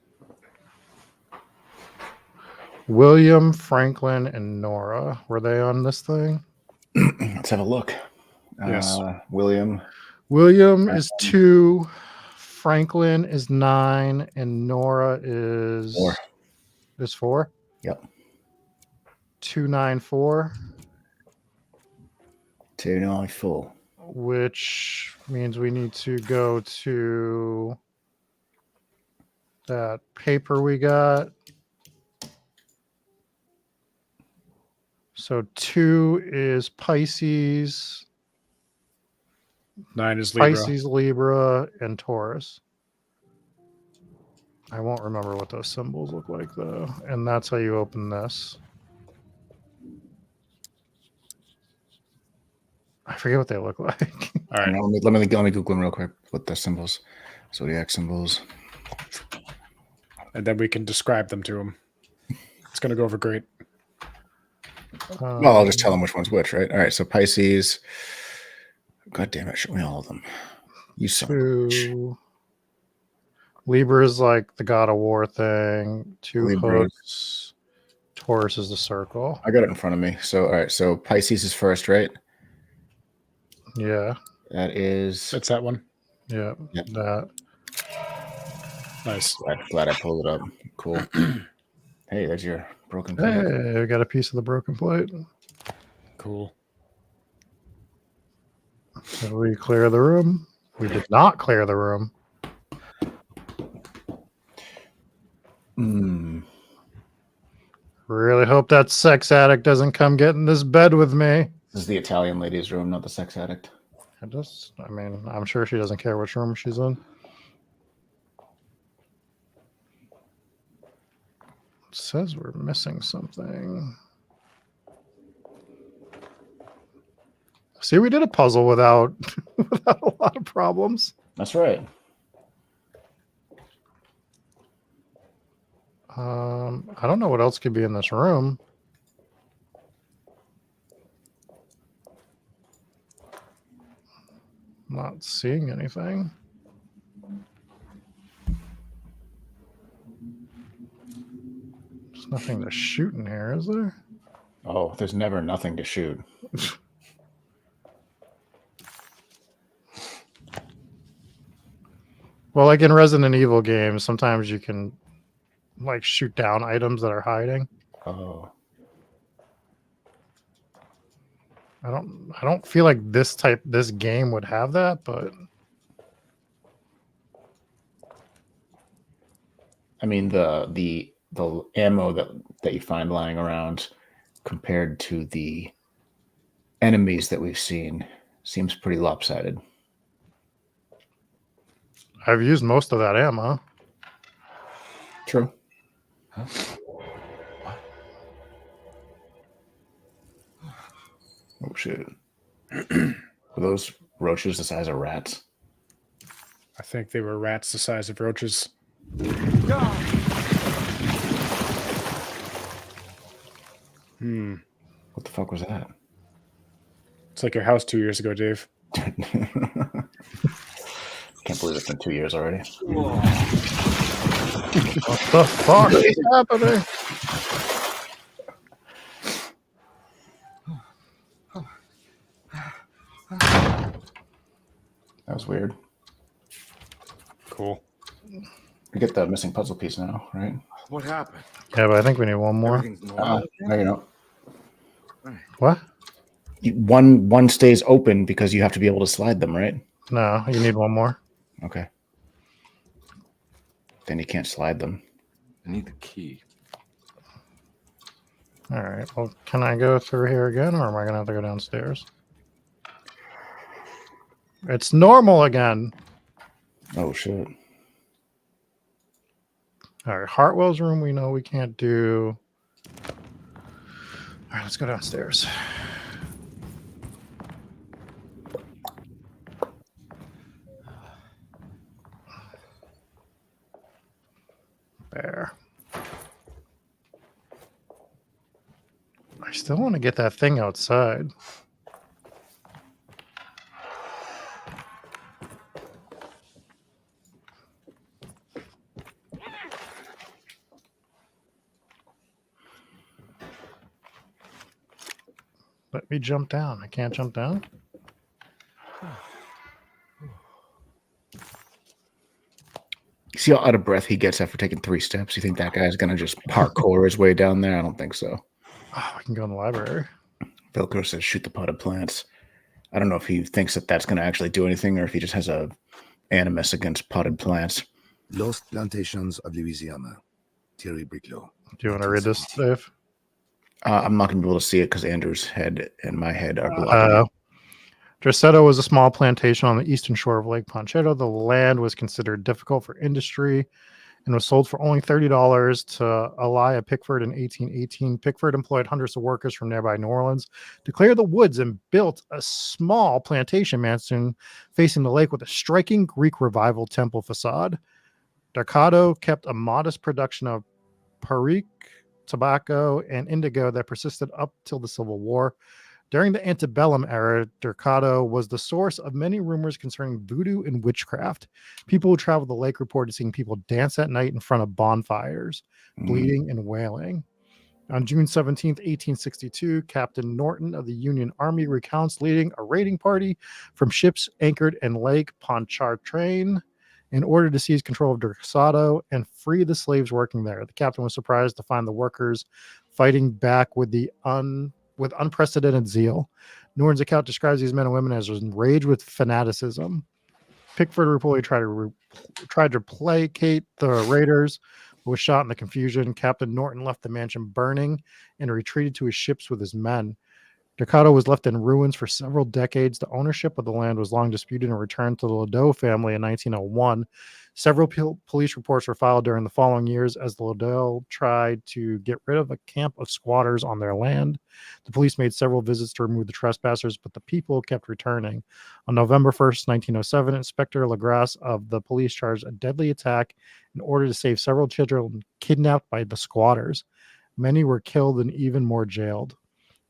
William, Franklin, and Nora. Were they on this thing? Let's have a look. Yes. William. William is 2. Franklin is 9. And Nora is 4. Is 4? Yep. 294. 294. Which means we need to go to that paper we got. So 2 is Pisces. 9 is Libra. Pisces, Libra, and Taurus. I won't remember what those symbols look like though. And that's how you open this. I forget what they look like. All right. Let me Google them real quick. What the symbols, zodiac symbols. And then we can describe them to him. It's going to go over great. Well, I'll just tell them which one's which, right? All right. So Pisces. God damn it! Show me all of them. You son of a bitch. 2. Libra is like the God of War thing. 2 Libra. hooks. Taurus is the circle. I got it in front of me. So all right. So Pisces is first, right? Yeah. That is. That's that one. Yeah. Yep. That. Nice. Glad I pulled it up. Cool. Hey, there's your broken plate. Hey, we got a piece of the broken plate. Cool. Did we clear the room? We did not clear the room. Really hope that sex addict doesn't come get in this bed with me. This is the Italian lady's room, not the sex addict. I mean, I'm sure she doesn't care which room she's in. It says we're missing something. See, we did a puzzle without without a lot of problems. That's right. I don't know what else could be in this room. Not seeing anything. There's nothing to shoot in here, is there? Oh, there's never nothing to shoot. Well, like in Resident Evil games, sometimes you can like shoot down items that are hiding. Oh. I don't feel like this game would have that, but I mean the ammo that you find lying around compared to the enemies that we've seen seems pretty lopsided. I've used most of that ammo. True. Huh? Oh shit. Were those roaches the size of rats? I think they were rats the size of roaches. What the fuck was that? It's like your house 2 years ago, Dave. Can't believe it's been 2 years already. What the fuck is happening? That was weird. Cool. We get the missing puzzle piece now, right? What happened? Yeah, but I think we need one more. Everything's normal. No, you don't. What? One stays open because you have to be able to slide them, right? No, you need one more. Okay. Then you can't slide them. I need the key. All right. Well, can I go through here again, or am I gonna have to go downstairs? It's normal again. Oh shit. All right, Hartwell's room we know we can't do. All right, let's go downstairs. There. I still want to get that thing outside. Let me jump down. I can't jump down. See how out of breath he gets after taking 3 steps? You think that guy's gonna just parkour his way down there? I don't think so. Oh, I can go in the library. Velcro says shoot the potted plants. I don't know if he thinks that that's going to actually do anything or if he just has a animus against potted plants. Lost Plantations of Louisiana. Thierry Briclot. Do you want to read this, Dave? I'm not going to be able to see it because Andrew's head and my head are blocking. Dracetto was a small plantation on the eastern shore of Lake Ponchatoula. The land was considered difficult for industry and was sold for only $30 to Elia Pickford in 1818. Pickford employed hundreds of workers from nearby New Orleans to clear the woods and built a small plantation mansion facing the lake with a striking Greek Revival temple facade. Dracetto kept a modest production of perique, tobacco, and indigo that persisted up till the Civil War. During the antebellum era, Dracetto was the source of many rumors concerning voodoo and witchcraft. People who traveled the lake reported seeing people dance at night in front of bonfires, bleeding and wailing. On June 17th, 1862, Captain Norton of the Union Army recounts leading a raiding party from ships anchored in Lake Pontchartrain in order to seize control of Dracetto and free the slaves working there. The captain was surprised to find the workers fighting back with unprecedented zeal. Norton's account describes these men and women as enraged with fanaticism. Pickford reportedly tried to placate the raiders, was shot in the confusion. Captain Norton left the mansion burning and retreated to his ships with his men. Ducato was left in ruins for several decades. The ownership of the land was long disputed and returned to the Ladeau family in 1901. Several police reports were filed during the following years as the Ladeau tried to get rid of a camp of squatters on their land. The police made several visits to remove the trespassers, but the people kept returning. On November 1st, 1907, Inspector Legrasse of the police charged a deadly attack in order to save several children kidnapped by the squatters. Many were killed and even more jailed.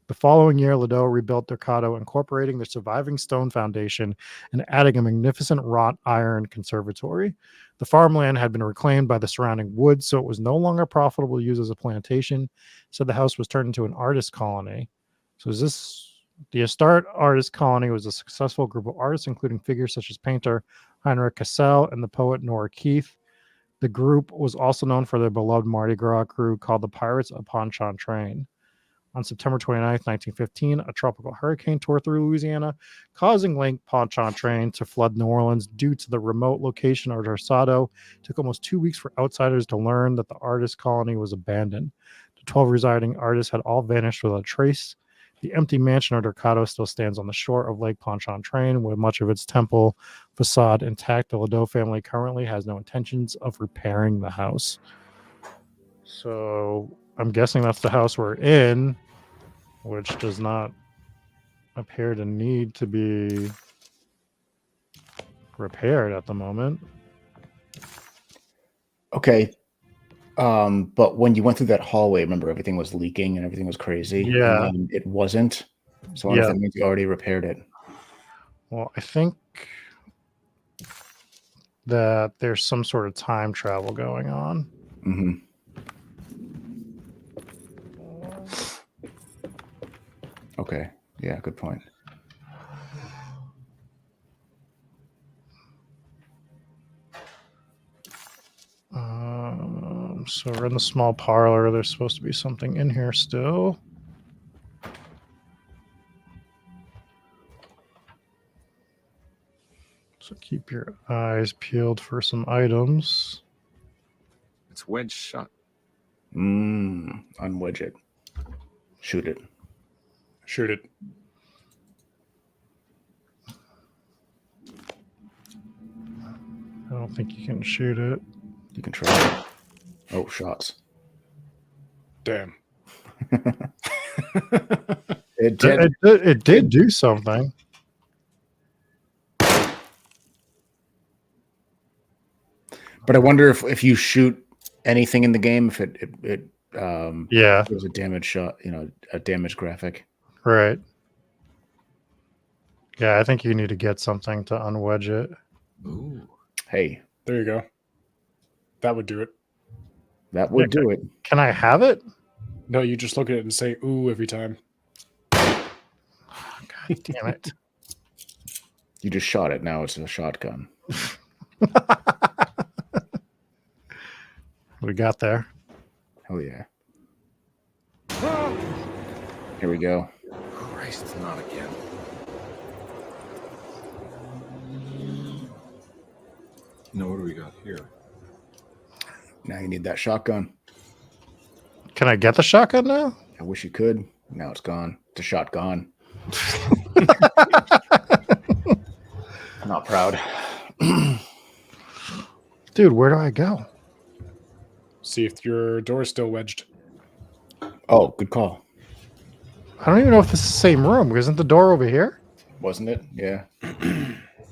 The following year, Ladeau rebuilt Ducato, incorporating the surviving stone foundation and adding a magnificent wrought iron conservatory. The farmland had been reclaimed by the surrounding woods, so it was no longer profitable to use as a plantation. So the house was turned into an artist colony. So the Astarte Artist Colony was a successful group of artists, including figures such as painter Heinrich Cassel and the poet Nora Keith. The group was also known for their beloved Mardi Gras crew called the Pirates of Pontchartrain. On September 29, 1915, a tropical hurricane tore through Louisiana, causing Lake Pontchartrain to flood New Orleans due to the remote location of Dorado. It took almost 2 weeks for outsiders to learn that the artist colony was abandoned. The 12 residing artists had all vanished without a trace. The empty mansion of Ducato still stands on the shore of Lake Pontchartrain, with much of its temple facade intact. The Ladeau family currently has no intentions of repairing the house. So I'm guessing that's the house we're in, which does not appear to need to be repaired at the moment. Okay. But when you went through that hallway, remember everything was leaking and everything was crazy? Yeah. And then it wasn't. So I wonder if that means you already repaired it. Well, I think that there's some sort of time travel going on. Mm-hmm. Okay. Yeah, good point. So we're in the small parlor. There's supposed to be something in here still. So keep your eyes peeled for some items. It's wedged shut. Unwedge it. Shoot it. Shoot it. I don't think you can shoot it. You can try it. Oh, shots. Damn. It did. It did do something. But I wonder if you shoot anything in the game, if it gives a damage shot, a damage graphic. Right. Yeah, I think you need to get something to unwedge it. Ooh. Hey. There you go. That would do it. That would do it. Can I have it? No, you just look at it and say "ooh" every time. God damn it! You just shot it. Now it's a shotgun. We got there. Hell yeah! Here we go. Christ, not again. No, what do we got here? Now you need that shotgun. Can I get the shotgun now? I wish you could. Now it's gone. It's a shotgun. Not proud. Dude, where do I go? See if your door's still wedged. Oh, good call. I don't even know if this is the same room. Isn't the door over here? Wasn't it? Yeah.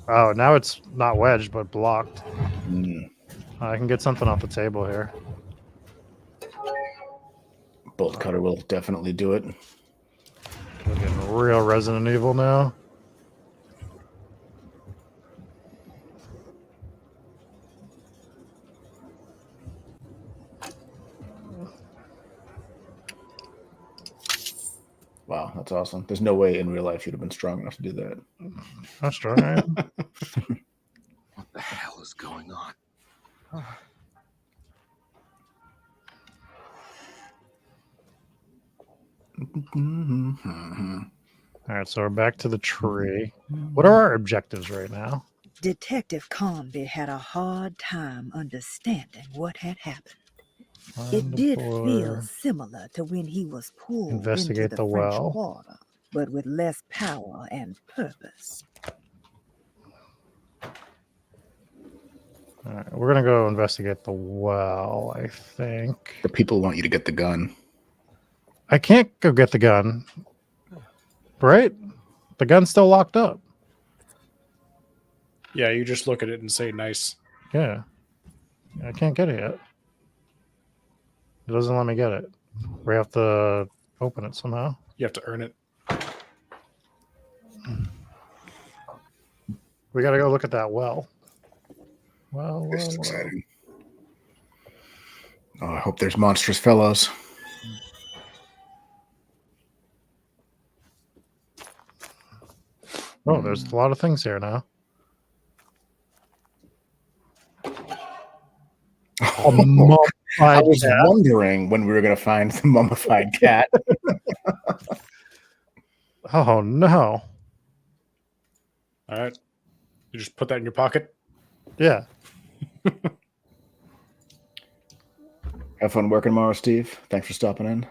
Oh, now it's not wedged, but blocked. I can get something off the table here. Bolt cutter will definitely do it. We're getting real Resident Evil now. Wow, that's awesome. There's no way in real life you'd have been strong enough to do that. How strong I am. What the hell is going on? All right, so we're back to the tree. What are our objectives right now? Detective Conby had a hard time understanding what had happened. It Find the did feel boiler. similar to when he was pulled into Investigate the the French well. Quarter, but with less power and purpose. All right, we're gonna go investigate the well. I think The people want you to get the gun. I can't go get the gun. Right? The gun's still locked up. Yeah, you just look at it and say nice. Yeah. I can't get it yet. It doesn't let me get it. We have to open it somehow. You have to earn it. We got to go look at that well. Well, This is well. exciting. Oh, I hope there's monstrous fellows. Oh, there's a lot of things here now. A mummified I was cat. wondering when we were going to find the mummified cat. Oh no! All right. You just put that in your pocket. Yeah. Have fun working tomorrow, Steve. Thanks for stopping in.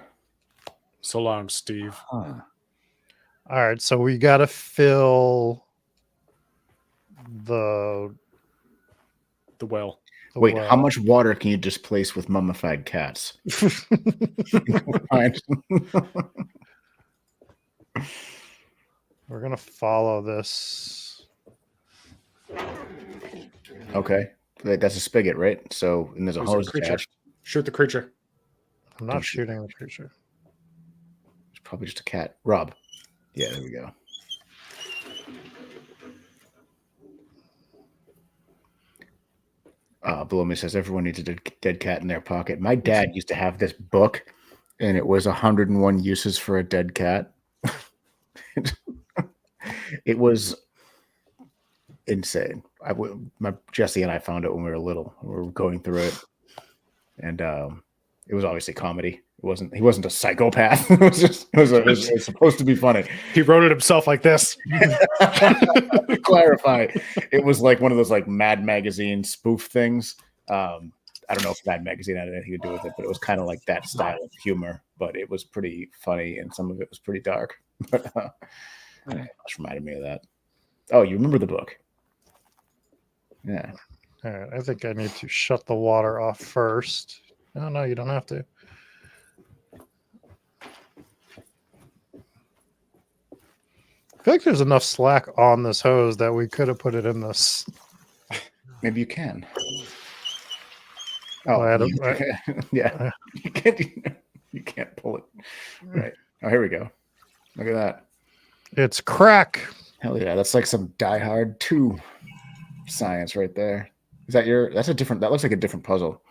So long, Steve. Huh. All right, so we got to fill the well. Wait, how much water can you displace with mummified cats? We're gonna follow this. Okay, that's a spigot, right? So, and there's a There's a hose creature. attached. Shoot the creature. I'm not shooting the creature. It's probably just a cat. Rob. Yeah, there we go. Below me says everyone needs a dead cat in their pocket. My dad used to have this book, and it was 101 uses for a dead cat. It was insane. Jesse and I found it when we were little. We were going through it, and it was obviously comedy. He wasn't a psychopath. It was supposed to be funny. He wrote it himself like this. To clarify, it was like one of those like Mad Magazine spoof things. I don't know if Mad Magazine had anything to do with it, but it was kind of like that style of humor. But it was pretty funny, and some of it was pretty dark. But just reminded me of that. Oh, you remember the book? Yeah. All right, I think I need to shut the water off first. Oh, no, you don't have to. I feel like there's enough slack on this hose that we could have put it in this. Maybe you can. Oh, yeah. You can't pull it. Right. Oh, here we go. Look at that. It's crack. Hell yeah. That's like some Die Hard 2 science right there. Is that that looks like a different puzzle.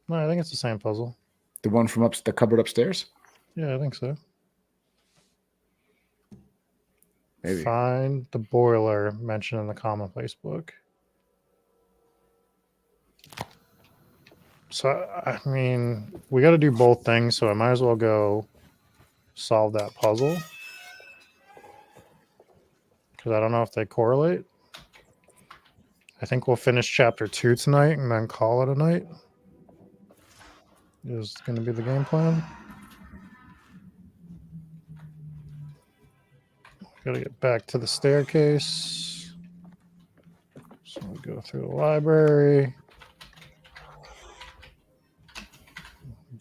No, I think it's the same puzzle. The one from the cupboard upstairs? Yeah, I think so. Maybe. Find the boiler mentioned in the commonplace book. So, I mean, we got to do both things, so I might as well go solve that puzzle. Because I don't know if they correlate. I think we'll finish chapter 2 tonight and then call it a night. Is going to be the game plan. Gotta get back to the staircase. So we go through the library.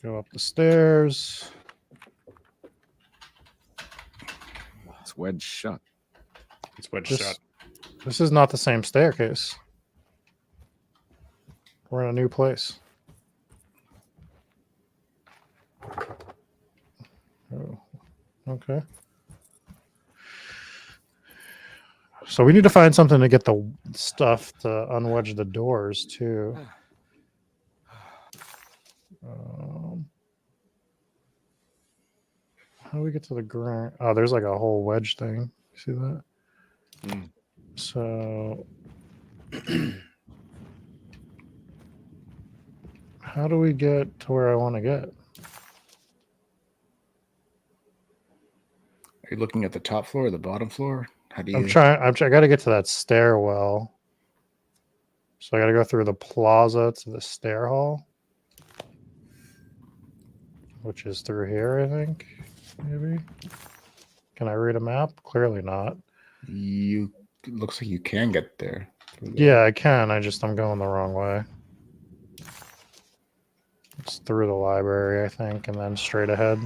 Go up the stairs. It's wedged shut. It's wedged shut. This is not the same staircase. We're in a new place. Oh, okay. So we need to find something to get the stuff to unwedge the doors too. How do we get to the ground? Oh, there's like a whole wedge thing. See that? So how do we get to where I want to get? Are you looking at the top floor or the bottom floor? How do you? I got to get to that stairwell. So I got to go through the plaza to the stair hall, which is through here, I think. Maybe. Can I read a map? Clearly not. It looks like you can get there. Yeah, I can. I'm going the wrong way. It's through the library, I think, and then straight ahead.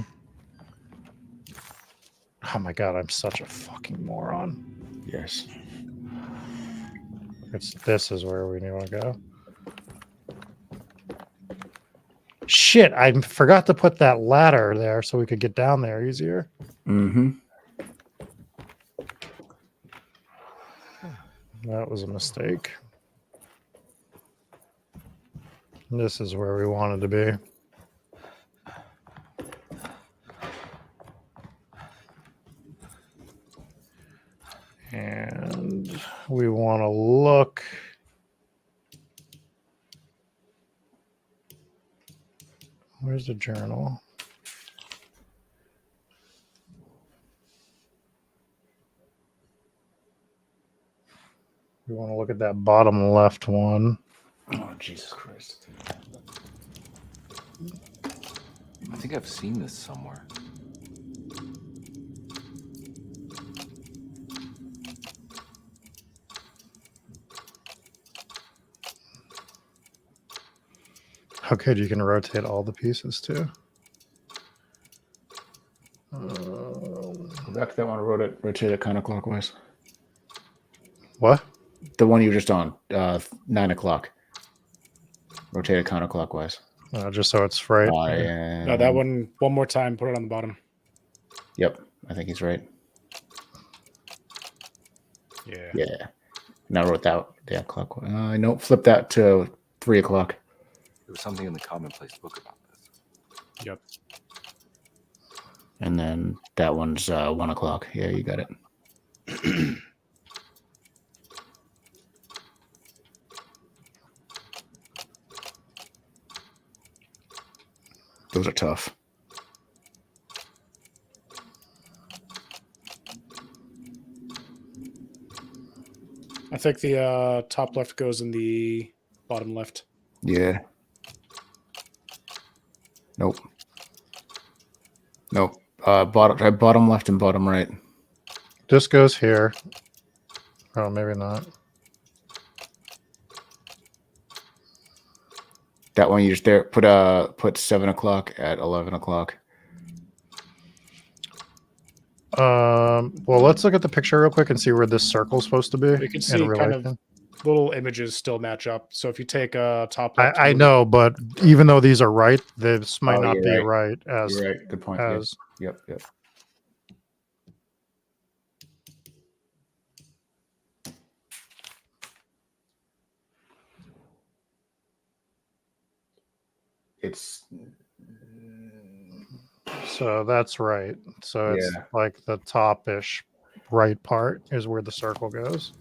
Oh my god, I'm such a fucking moron. Yes. This is where we need to go. Shit, I forgot to put that ladder there so we could get down there easier. Mm-hmm. That was a mistake. This is where we wanted to be. And we want to look. Where's the journal? We want to look at that bottom left one. Oh, Jesus Christ. I think I've seen this somewhere. How good you can rotate all the pieces too. Go back to that one. Rotate it counterclockwise. What? The one you were just on. 9 o'clock. Rotate it counterclockwise. Just so it's right. No, that one more time. Put it on the bottom. Yep, I think he's right. Yeah. Yeah. Now wrote that. Yeah, clockwise. No, flip that to 3 o'clock. There was something in the commonplace book about this. Yep. And then that one's 1 o'clock. Yeah, you got it. Those are tough. I think the top left goes in the bottom left. Yeah. Nope. Nope. Bottom left and bottom right. This goes here. Oh, maybe not. That one you just there. Put 7 o'clock at 11 o'clock. Well, let's look at the picture real quick and see where this circle's supposed to be. You can see kind of little images still match up. So if you take top left, I know, but even though these are right, this might not be right. As You're right. Good point. As Yep. It's so that's right. So it's Yeah. like the top-ish right part is where the circle goes.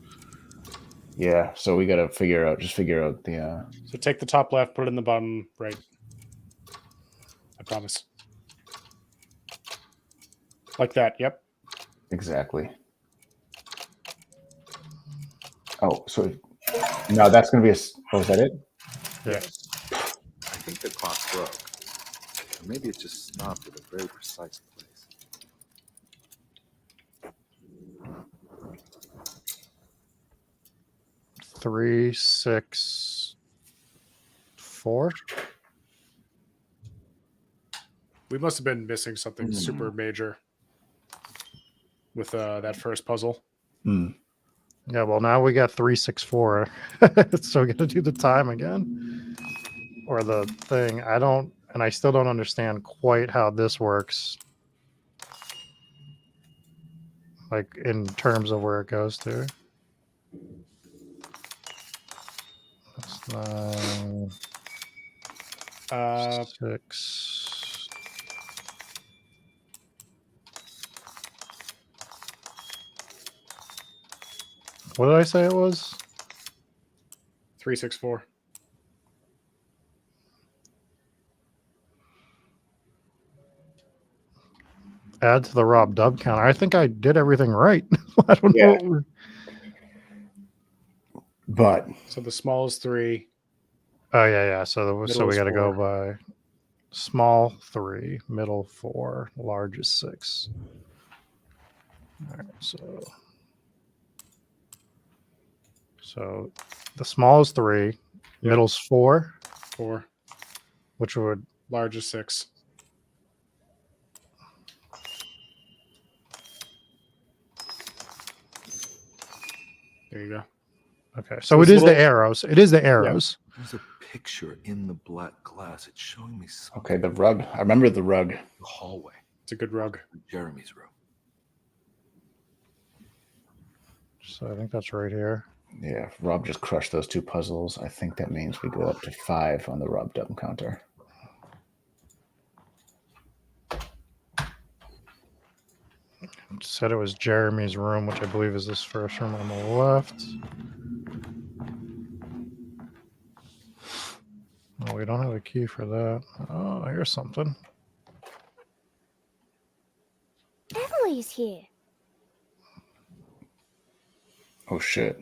Yeah. So we gotta figure out the. So take the top left, put it in the bottom right. I promise. Like that. Yep. Exactly. Oh, so no, that's gonna be oh, is that it? Yeah. I think the clock broke. Or maybe it just stopped at a very precise place. Three, 6, 4. We must have been missing something super major with that first puzzle. Yeah, well, now we got 3, 6, 4. So we got to do the time again, or the thing. I still don't understand quite how this works. Like in terms of where it goes to. That's 6. What did I say it was? 364. Add to the Rob Dub counter. I think I did everything right. I don't know. But So the small is 3. Oh yeah. So we Middle is got to go 4. by small 3, middle 4, large is 6. All right, so the small is 3, middle's 4, 4. which would Large is 6. There you go. okay. So it it's is the little- arrows. It is the arrows. There's a picture in the black glass. It's showing me something. okay, the rug. I remember the rug. The hallway. It's a good rug. Jeremy's room. So I think that's right here. Yeah, if Rob just crushed those 2 puzzles. I think that means we go up to 5 on the Rob Dub counter. It said it was Jeremy's room, which I believe is this first room on the left. Oh, we don't have a key for that. Oh, here's something. Emily's here. Oh shit!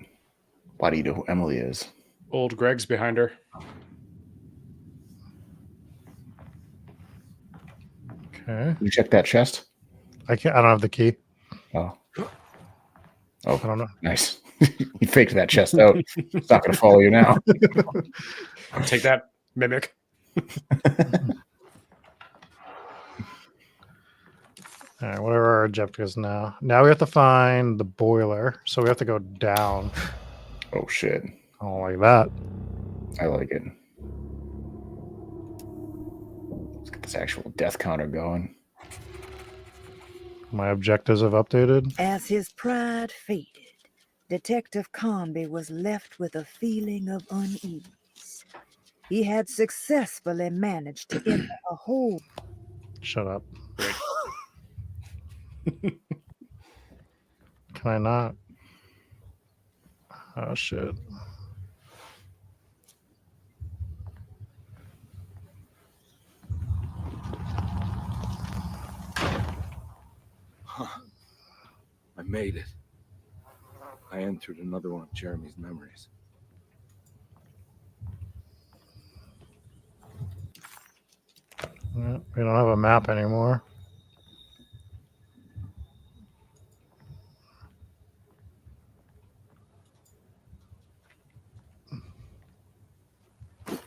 Why do you know who Emily is? Old Greg's behind her. Okay. You check that chest. I can't. I don't have the key. Oh. I don't know. Nice. You faked that chest out. It's not going to follow you now. Take that, mimic. All right, what are our objectives now? Now we have to find the boiler, so we have to go down. Oh shit! I don't like that. I like it. Let's get this actual death counter going. My objectives have updated. As his pride faded, Detective Comby was left with a feeling of unease. He had successfully managed to enter a whole. Shut up. Can I not? Oh shit. Huh. I made it. I entered another one of Jeremy's memories. Yeah, we don't have a map anymore.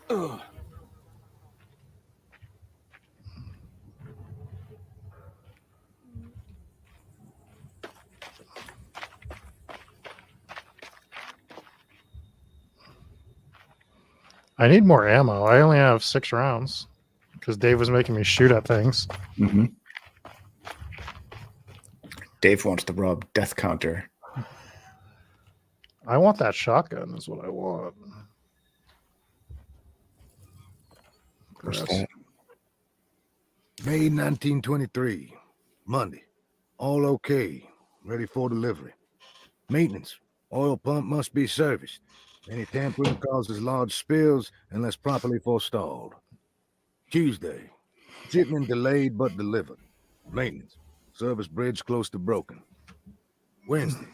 Ugh. I need more ammo. I only have 6 rounds because Dave was making me shoot at things. Mm-hmm. Dave wants the Rob death counter. I want that shotgun is what I want. What's Yes. that? May 1923, Monday. All okay. Ready for delivery. Maintenance. Oil pump must be serviced. Any tampering causes large spills unless properly forestalled. Tuesday. Shipment delayed but delivered. Maintenance. Service bridge close to broken. Wednesday.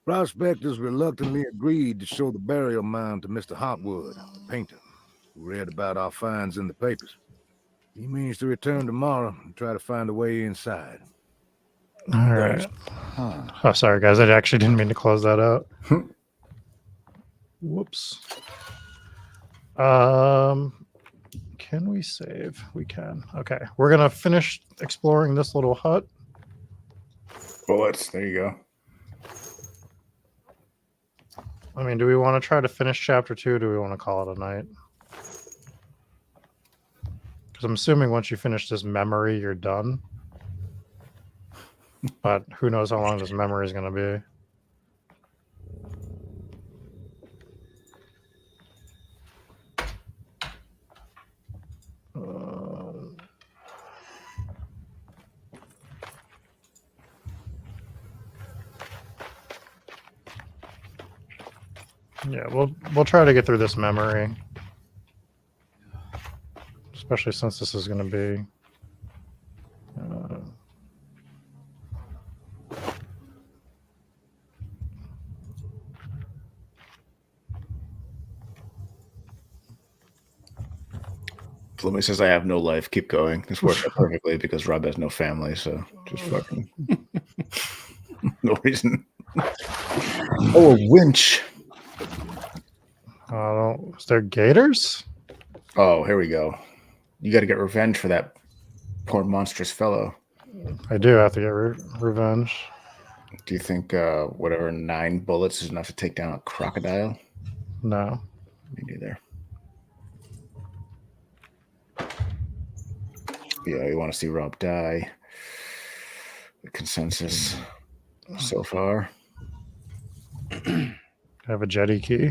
Prospectors reluctantly agreed to show the burial mound to Mr. Hotwood, the painter, who read about our finds in the papers. He means to return tomorrow and try to find a way inside. All right. Oh, sorry, guys. I actually didn't mean to close that out. Whoops. Can we save? We can. Okay. We're going to finish exploring this little hut. Bullets. There you go. I mean, do we want to try to finish chapter 2? Or do we want to call it a night? Because I'm assuming once you finish this memory, you're done. But who knows how long this memory is going to be. Yeah, we'll try to get through this memory. Especially since this is going to be Flumy says, I have no life. Keep going. This works out perfectly because Rob has no family, so just fucking no reason. Oh, a winch. Is there gators? Oh, here we go. You got to get revenge for that poor monstrous fellow. I do have to get revenge. Do you think whatever 9 bullets is enough to take down a crocodile? No. Me neither. Yeah, you want to see Rob die. The consensus so far. I have a jetty key.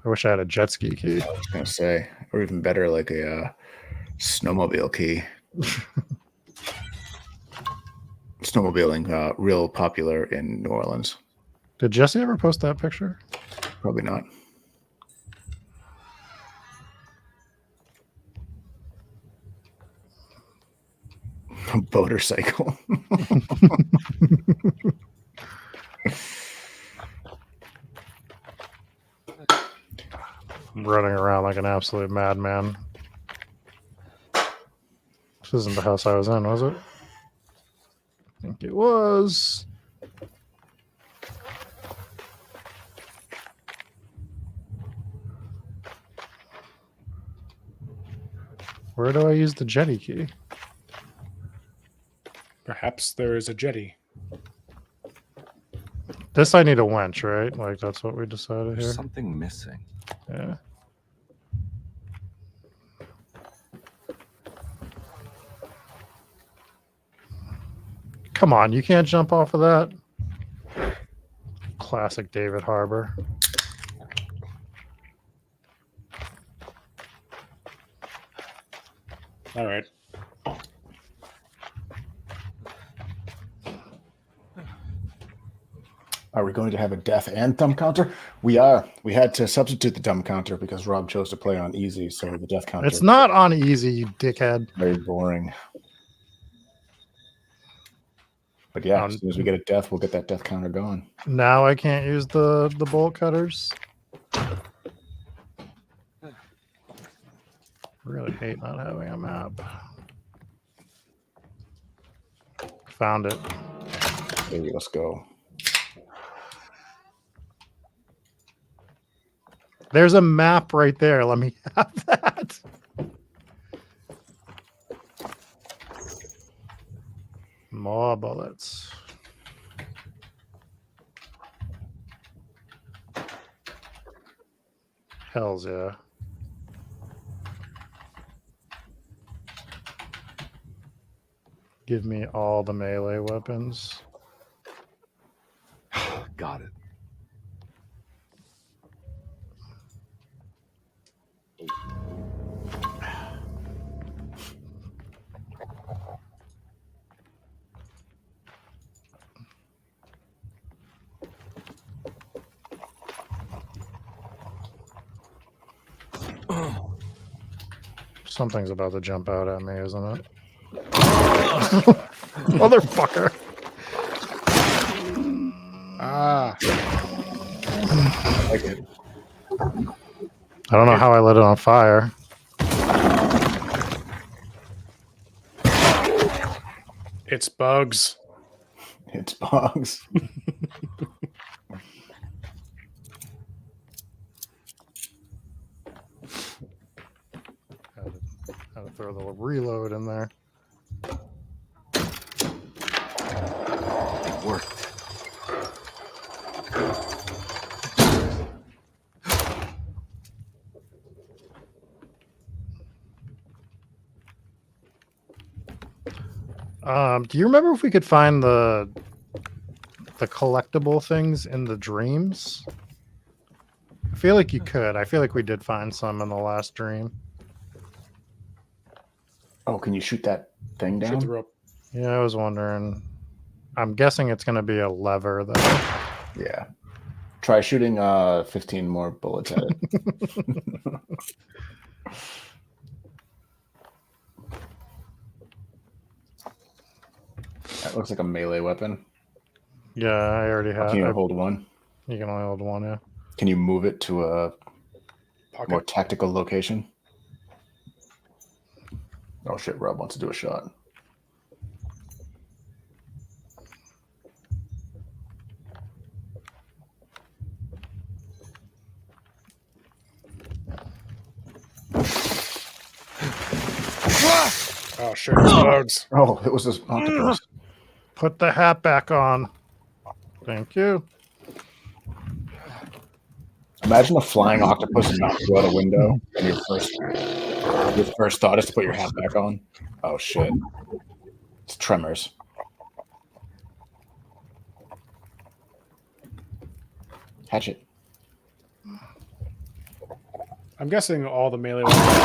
I wish I had a jet ski key. I was going to say, or even better, like a snowmobile key. Snowmobiling, real popular in New Orleans. Did Jesse ever post that picture? Probably not. A motorcycle. I'm running around like an absolute madman. This isn't the house I was in, was it? I think it was. Where do I use the jetty key? Perhaps there is a jetty. This I need a winch, right? Like that's what we decided There's here. something missing. Yeah. Come on, you can't jump off of that. Classic David Harbour. All right. Are we going to have a death and thumb counter? We are. We had to substitute the thumb counter because Rob chose to play on easy, so the death counter. It's not on easy, you dickhead. Very boring. But yeah, as soon as we get a death, we'll get that death counter going. Now I can't use the bolt cutters. Really hate not having a map. Found it. Maybe let's go. There's a map right there. Let me have that. More bullets. Hells yeah. Give me all the melee weapons. Got it. Something's about to jump out at me, isn't it? Motherfucker. Ah. I like it. I don't know how I lit it on fire. It's bugs. It's bugs. Had to throw the reload in there. It worked. Do you remember if we could find the collectible things in the dreams? I feel like you could. I feel like we did find some in the last dream. Oh, can you shoot that thing down? Shoot the rope. Yeah, I was wondering. I'm guessing it's going to be a lever, though. Yeah. Try shooting 15 more bullets at it. That looks like a melee weapon. Yeah, I already have. Can you hold one? You can only hold one, yeah. Can you move it to a Pocket. more tactical location? Oh shit, Rob wants to do a shot. Oh shit, explodes. Oh, it was this octopus. Put the hat back on. Thank you. Imagine a flying octopus and knock you out a window, and your first thought is to put your hat back on. Oh shit! It's Tremors. Hatchet. I'm guessing all the melee weapons.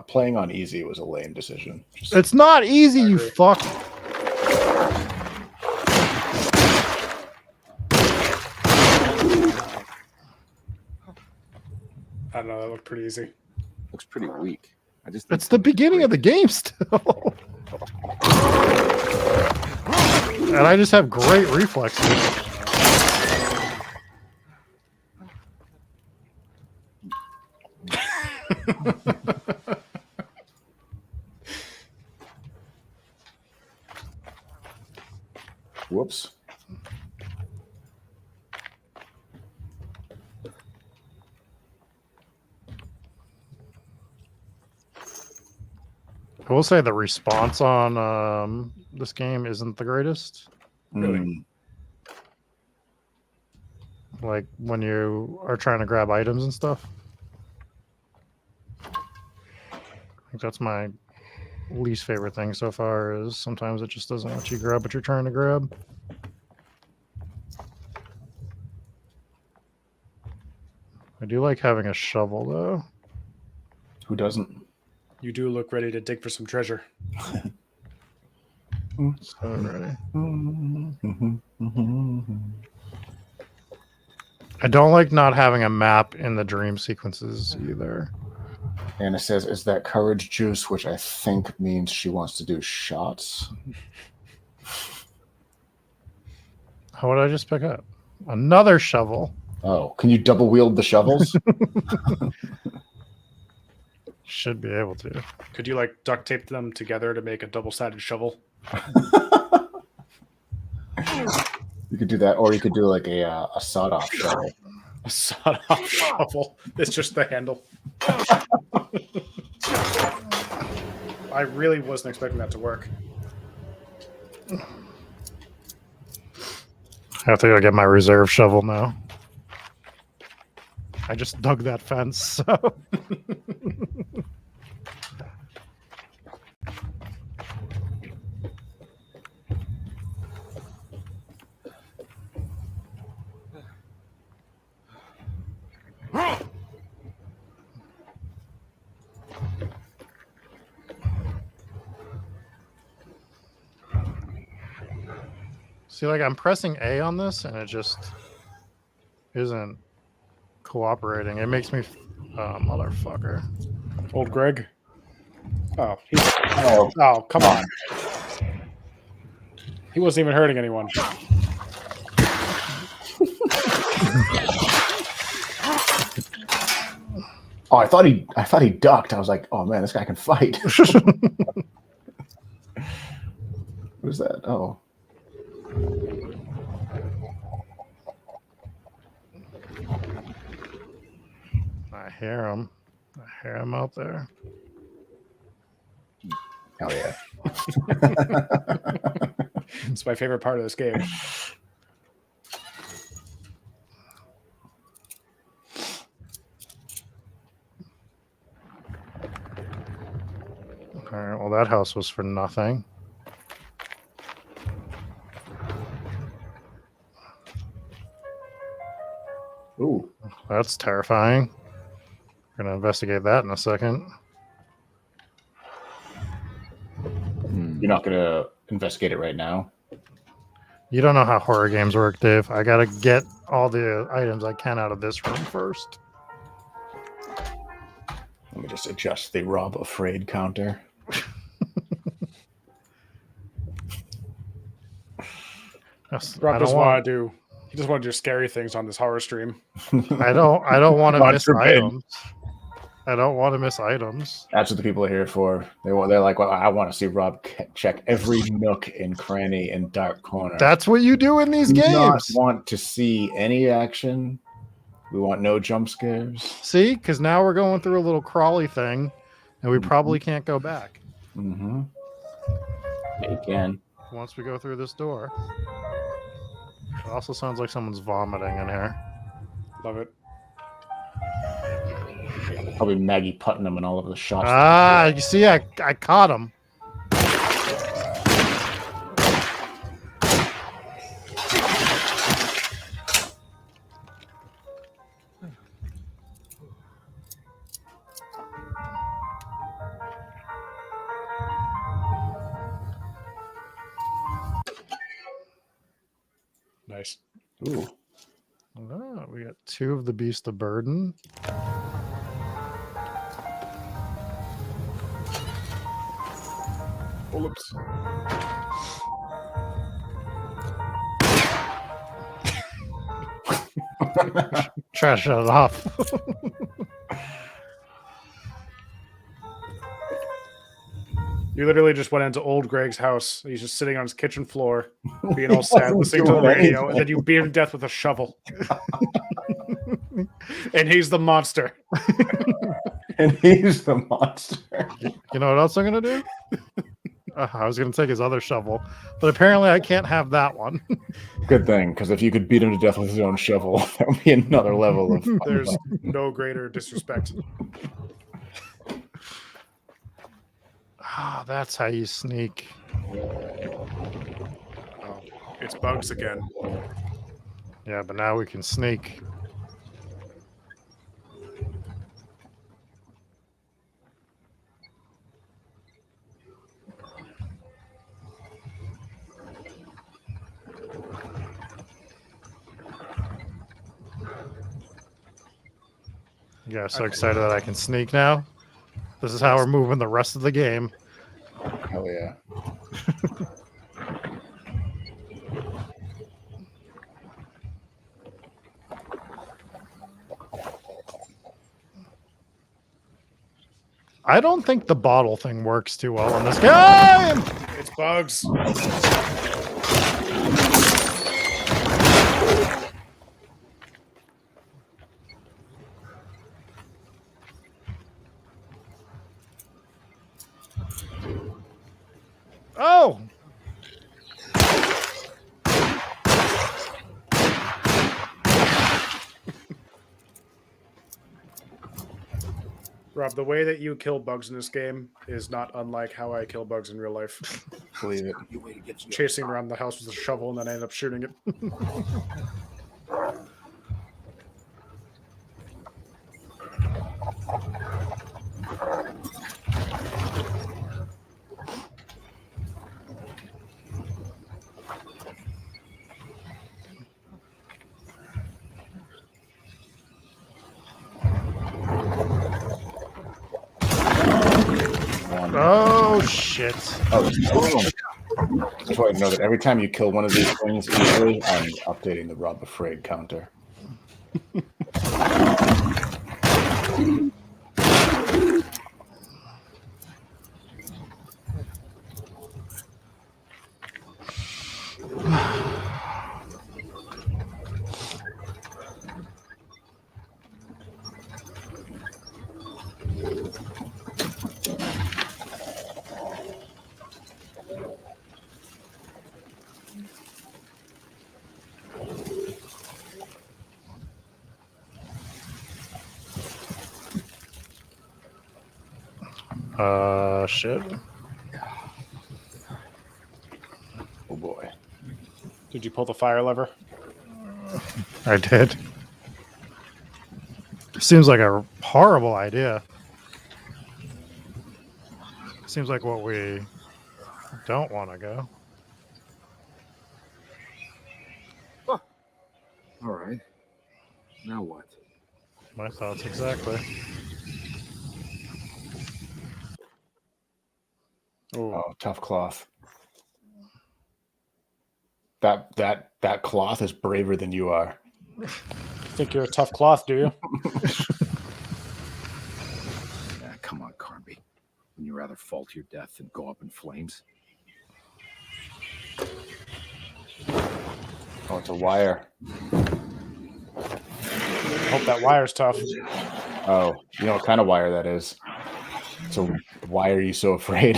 Playing on easy was a lame decision. It's not easy, you fuck. I don't know. That looked pretty easy. Looks pretty weak. It's the beginning of the game still. And I just have great reflexes. Whoops. I will say the response on this game isn't the greatest. Really? Like when you are trying to grab items and stuff. I think that's my least favorite thing so far is sometimes it just doesn't let you grab what you're trying to grab. I do like having a shovel though. Who doesn't? You do look ready to dig for some treasure. So ready. I don't like not having a map in the dream sequences either. Anna says, "Is that courage juice?" Which I think means she wants to do shots. How would I just pick up? Another shovel. Oh, can you double wield the shovels? Should be able to. Could you like duct tape them together to make a double-sided shovel? You could do that, or you could do like a sawed-off shovel. A sawed-off shovel. It's just the handle. I really wasn't expecting that to work. I have to go get my reserve shovel now. I just dug that fence, so. See, like I'm pressing A on this and it just isn't cooperating. It makes me, motherfucker. Old Greg. Oh, oh, come on. He wasn't even hurting anyone. Oh, I thought he ducked. I was like, oh man, this guy can fight. Who's that? Oh. I hear him. I hear him out there. Oh yeah. It's my favorite part of this game. All right, well, that house was for nothing. Ooh. That's terrifying. We're going to investigate that in a second. You're not going to investigate it right now? You don't know how horror games work, Dave. I got to get all the items I can out of this room first. Let me just adjust the Rob Afraid counter. Rob doesn't want to do. You just want to do scary things on this horror stream. I don't want to God miss forbid. items. I don't want to miss items. That's what the people are here for. They're like, well, I want to see Rob check every nook and cranny and dark corner. That's what you do in these We do not games. want to see any action. We want no jump scares. See, because now we're going through a little crawly thing, and we probably can't go back Mm-hmm. Yeah, you can. once we go through this door. It also sounds like someone's vomiting in here. Love it. Probably Maggie Putnam and all of the shots. Ah, you see, I caught him. Nice. Ooh. Oh, we got 2 of the Beast of Burden. Bullets. Try to shut it off. You literally just went into old Greg's house. He's just sitting on his kitchen floor, being all sad, listening to the radio, and then you beat him to death with a shovel. And he's the monster. And he's the monster. You know what else I'm gonna do? I was gonna take his other shovel, but apparently I can't have that one. Good thing, because if you could beat him to death with his own shovel, that would be another level of fun. There's no greater disrespect. Ah, that's how you sneak. Oh, it's bugs again. Yeah, but now we can sneak. Yeah, so excited that I can sneak now. This is how we're moving the rest of the game. Hell yeah. I don't think the bottle thing works too well in this game. It's bugs. Oh! Rob, the way that you kill bugs in this game is not unlike how I kill bugs in real life. Believe it. Chasing around the house with a shovel and then I end up shooting it. Oh shit! Oh, just want to know that every time you kill one of these things easily, I'm updating the Rob Afraid counter. Shit. Oh boy. Did you pull the fire lever? I did. Seems like a horrible idea. Seems like what we don't want to go. All right. Now what? My thoughts exactly. Oh, tough cloth. That cloth is braver than you are. Think you're a tough cloth, do you? Come on, Carnby. Wouldn't you rather fall to your death than go up in flames? Oh, it's a wire. Hope that wire's tough. Oh, you know what kind of wire that is? So why are you so afraid?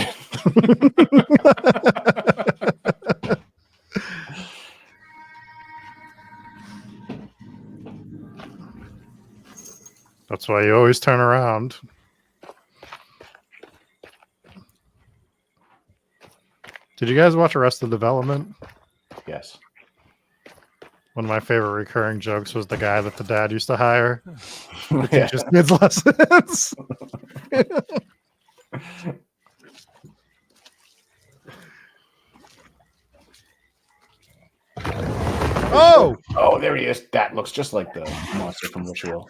That's why you always turn around. Did you guys watch Arrested Development? Yes. One of my favorite recurring jokes was the guy that the dad used to hire to teach his kids lessons. Oh! Oh, there he is. That looks just like the monster from Ritual.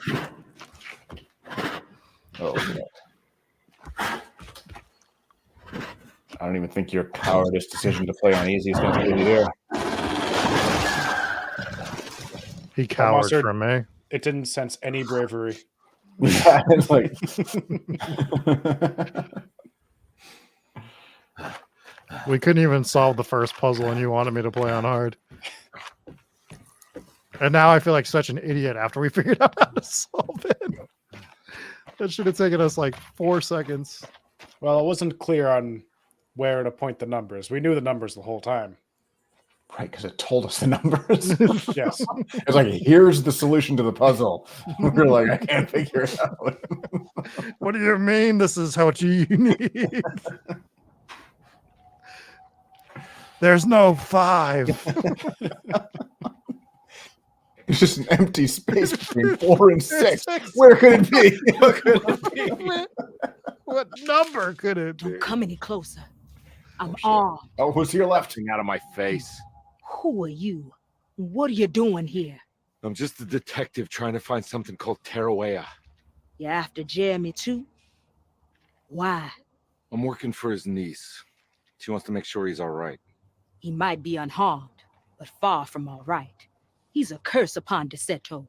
Oh, look at that. I don't even think your cowardice decision to play on easy is going to get you there. He cowered Monster, from me. It didn't sense any bravery. Yeah, it's like... We couldn't even solve the first puzzle, and you wanted me to play on hard. And now I feel like such an idiot after we figured out how to solve it. That should have taken us like 4 seconds. Well, it wasn't clear on where to point the numbers. We knew the numbers the whole time. Right, because it told us the numbers. Yes. It's like, here's the solution to the puzzle. We're like, I can't figure it out. What do you mean this is how you need? There's no 5. It's just an empty space between 4 and 6. Where could it be? What could it be? What number could it be? Don't come any closer. I'm armed. Oh, who's to your left? Out of my face. Who are you? What are you doing here? I'm just a detective trying to find something called Tarawea. You after Jeremy too? Why? I'm working for his niece. She wants to make sure he's all right. He might be unharmed, but far from all right. He's a curse upon Deseto.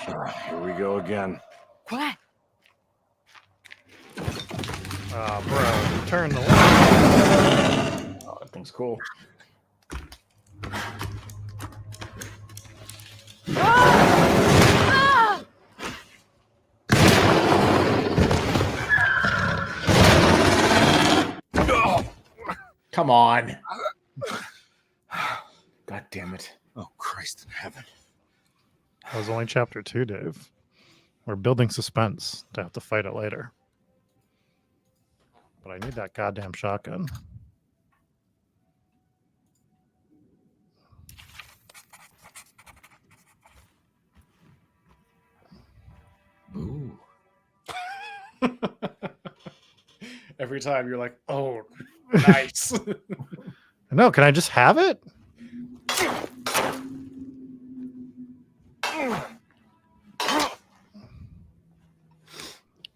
Here we go again. What? Oh, bro, turn the light. Oh, that thing's cool. Come on. God damn it. Oh, Christ in heaven. That was only chapter 2, Dave. We're building suspense to have to fight it later. But I need that goddamn shotgun. Ooh. Every time you're like, oh, nice. No, can I just have it?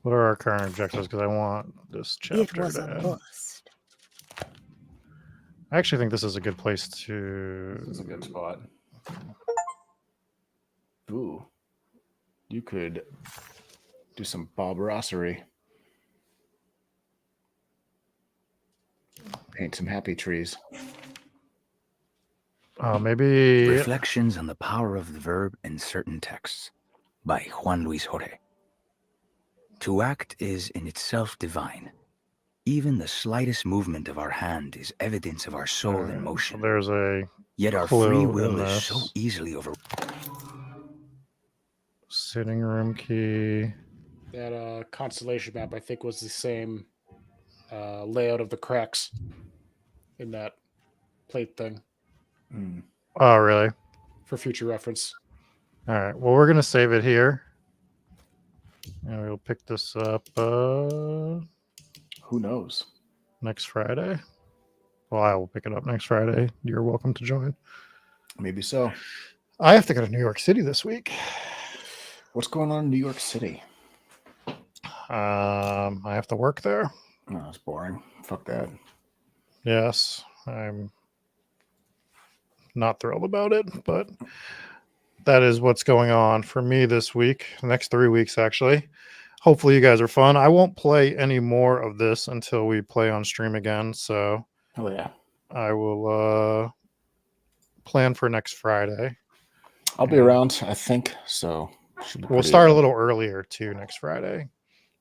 What are our current objectives? Because I want this chapter It was to a end. bust. I actually think this is a good place to. This is a good spot. Ooh. You could do some Bob Rossery. Paint some happy trees. Maybe. Reflections on the Power of the Verb in Certain Texts by Juan Luis Jorge. To act is in itself divine. Even the slightest movement of our hand is evidence of our soul in motion. There's a Yet our clue free in will is this. so easily over. Sitting room key. That constellation map, I think, was the same layout of the cracks in that plate thing. Oh, really? For future reference. All right. Well, we're going to save it here. And we'll pick this up Who knows? next Friday. Well, I will pick it up next Friday. You're welcome to join. Maybe so. I have to go to New York City this week. What's going on in New York City? I have to work there. Oh, that's boring. Fuck that. Yes, I'm not thrilled about it, but that is what's going on for me this week, the next 3 weeks, actually. Hopefully you guys are fun. I won't play any more of this until we play on stream again. So Oh yeah. I will plan for next Friday. I'll be around, I think. So should be We'll pretty- start a little earlier too next Friday.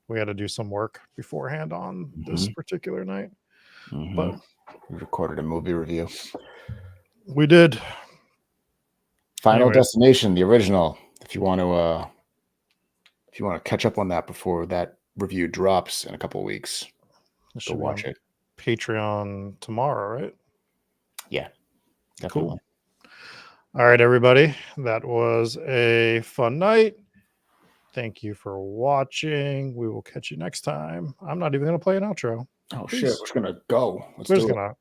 We had to do some work beforehand on this particular night. But we recorded a movie review. we did. Final Anyways. Destination, the original. If you want to catch up on that before that review drops in a couple of weeks, It go should be watch on it. Patreon tomorrow, right? Yeah, definitely. Cool. All right, everybody. That was a fun night. Thank you for watching. We will catch you next time. I'm not even going to play an outro. Oh Peace. shit, we're just gonna go. Let's We're do just it. gonna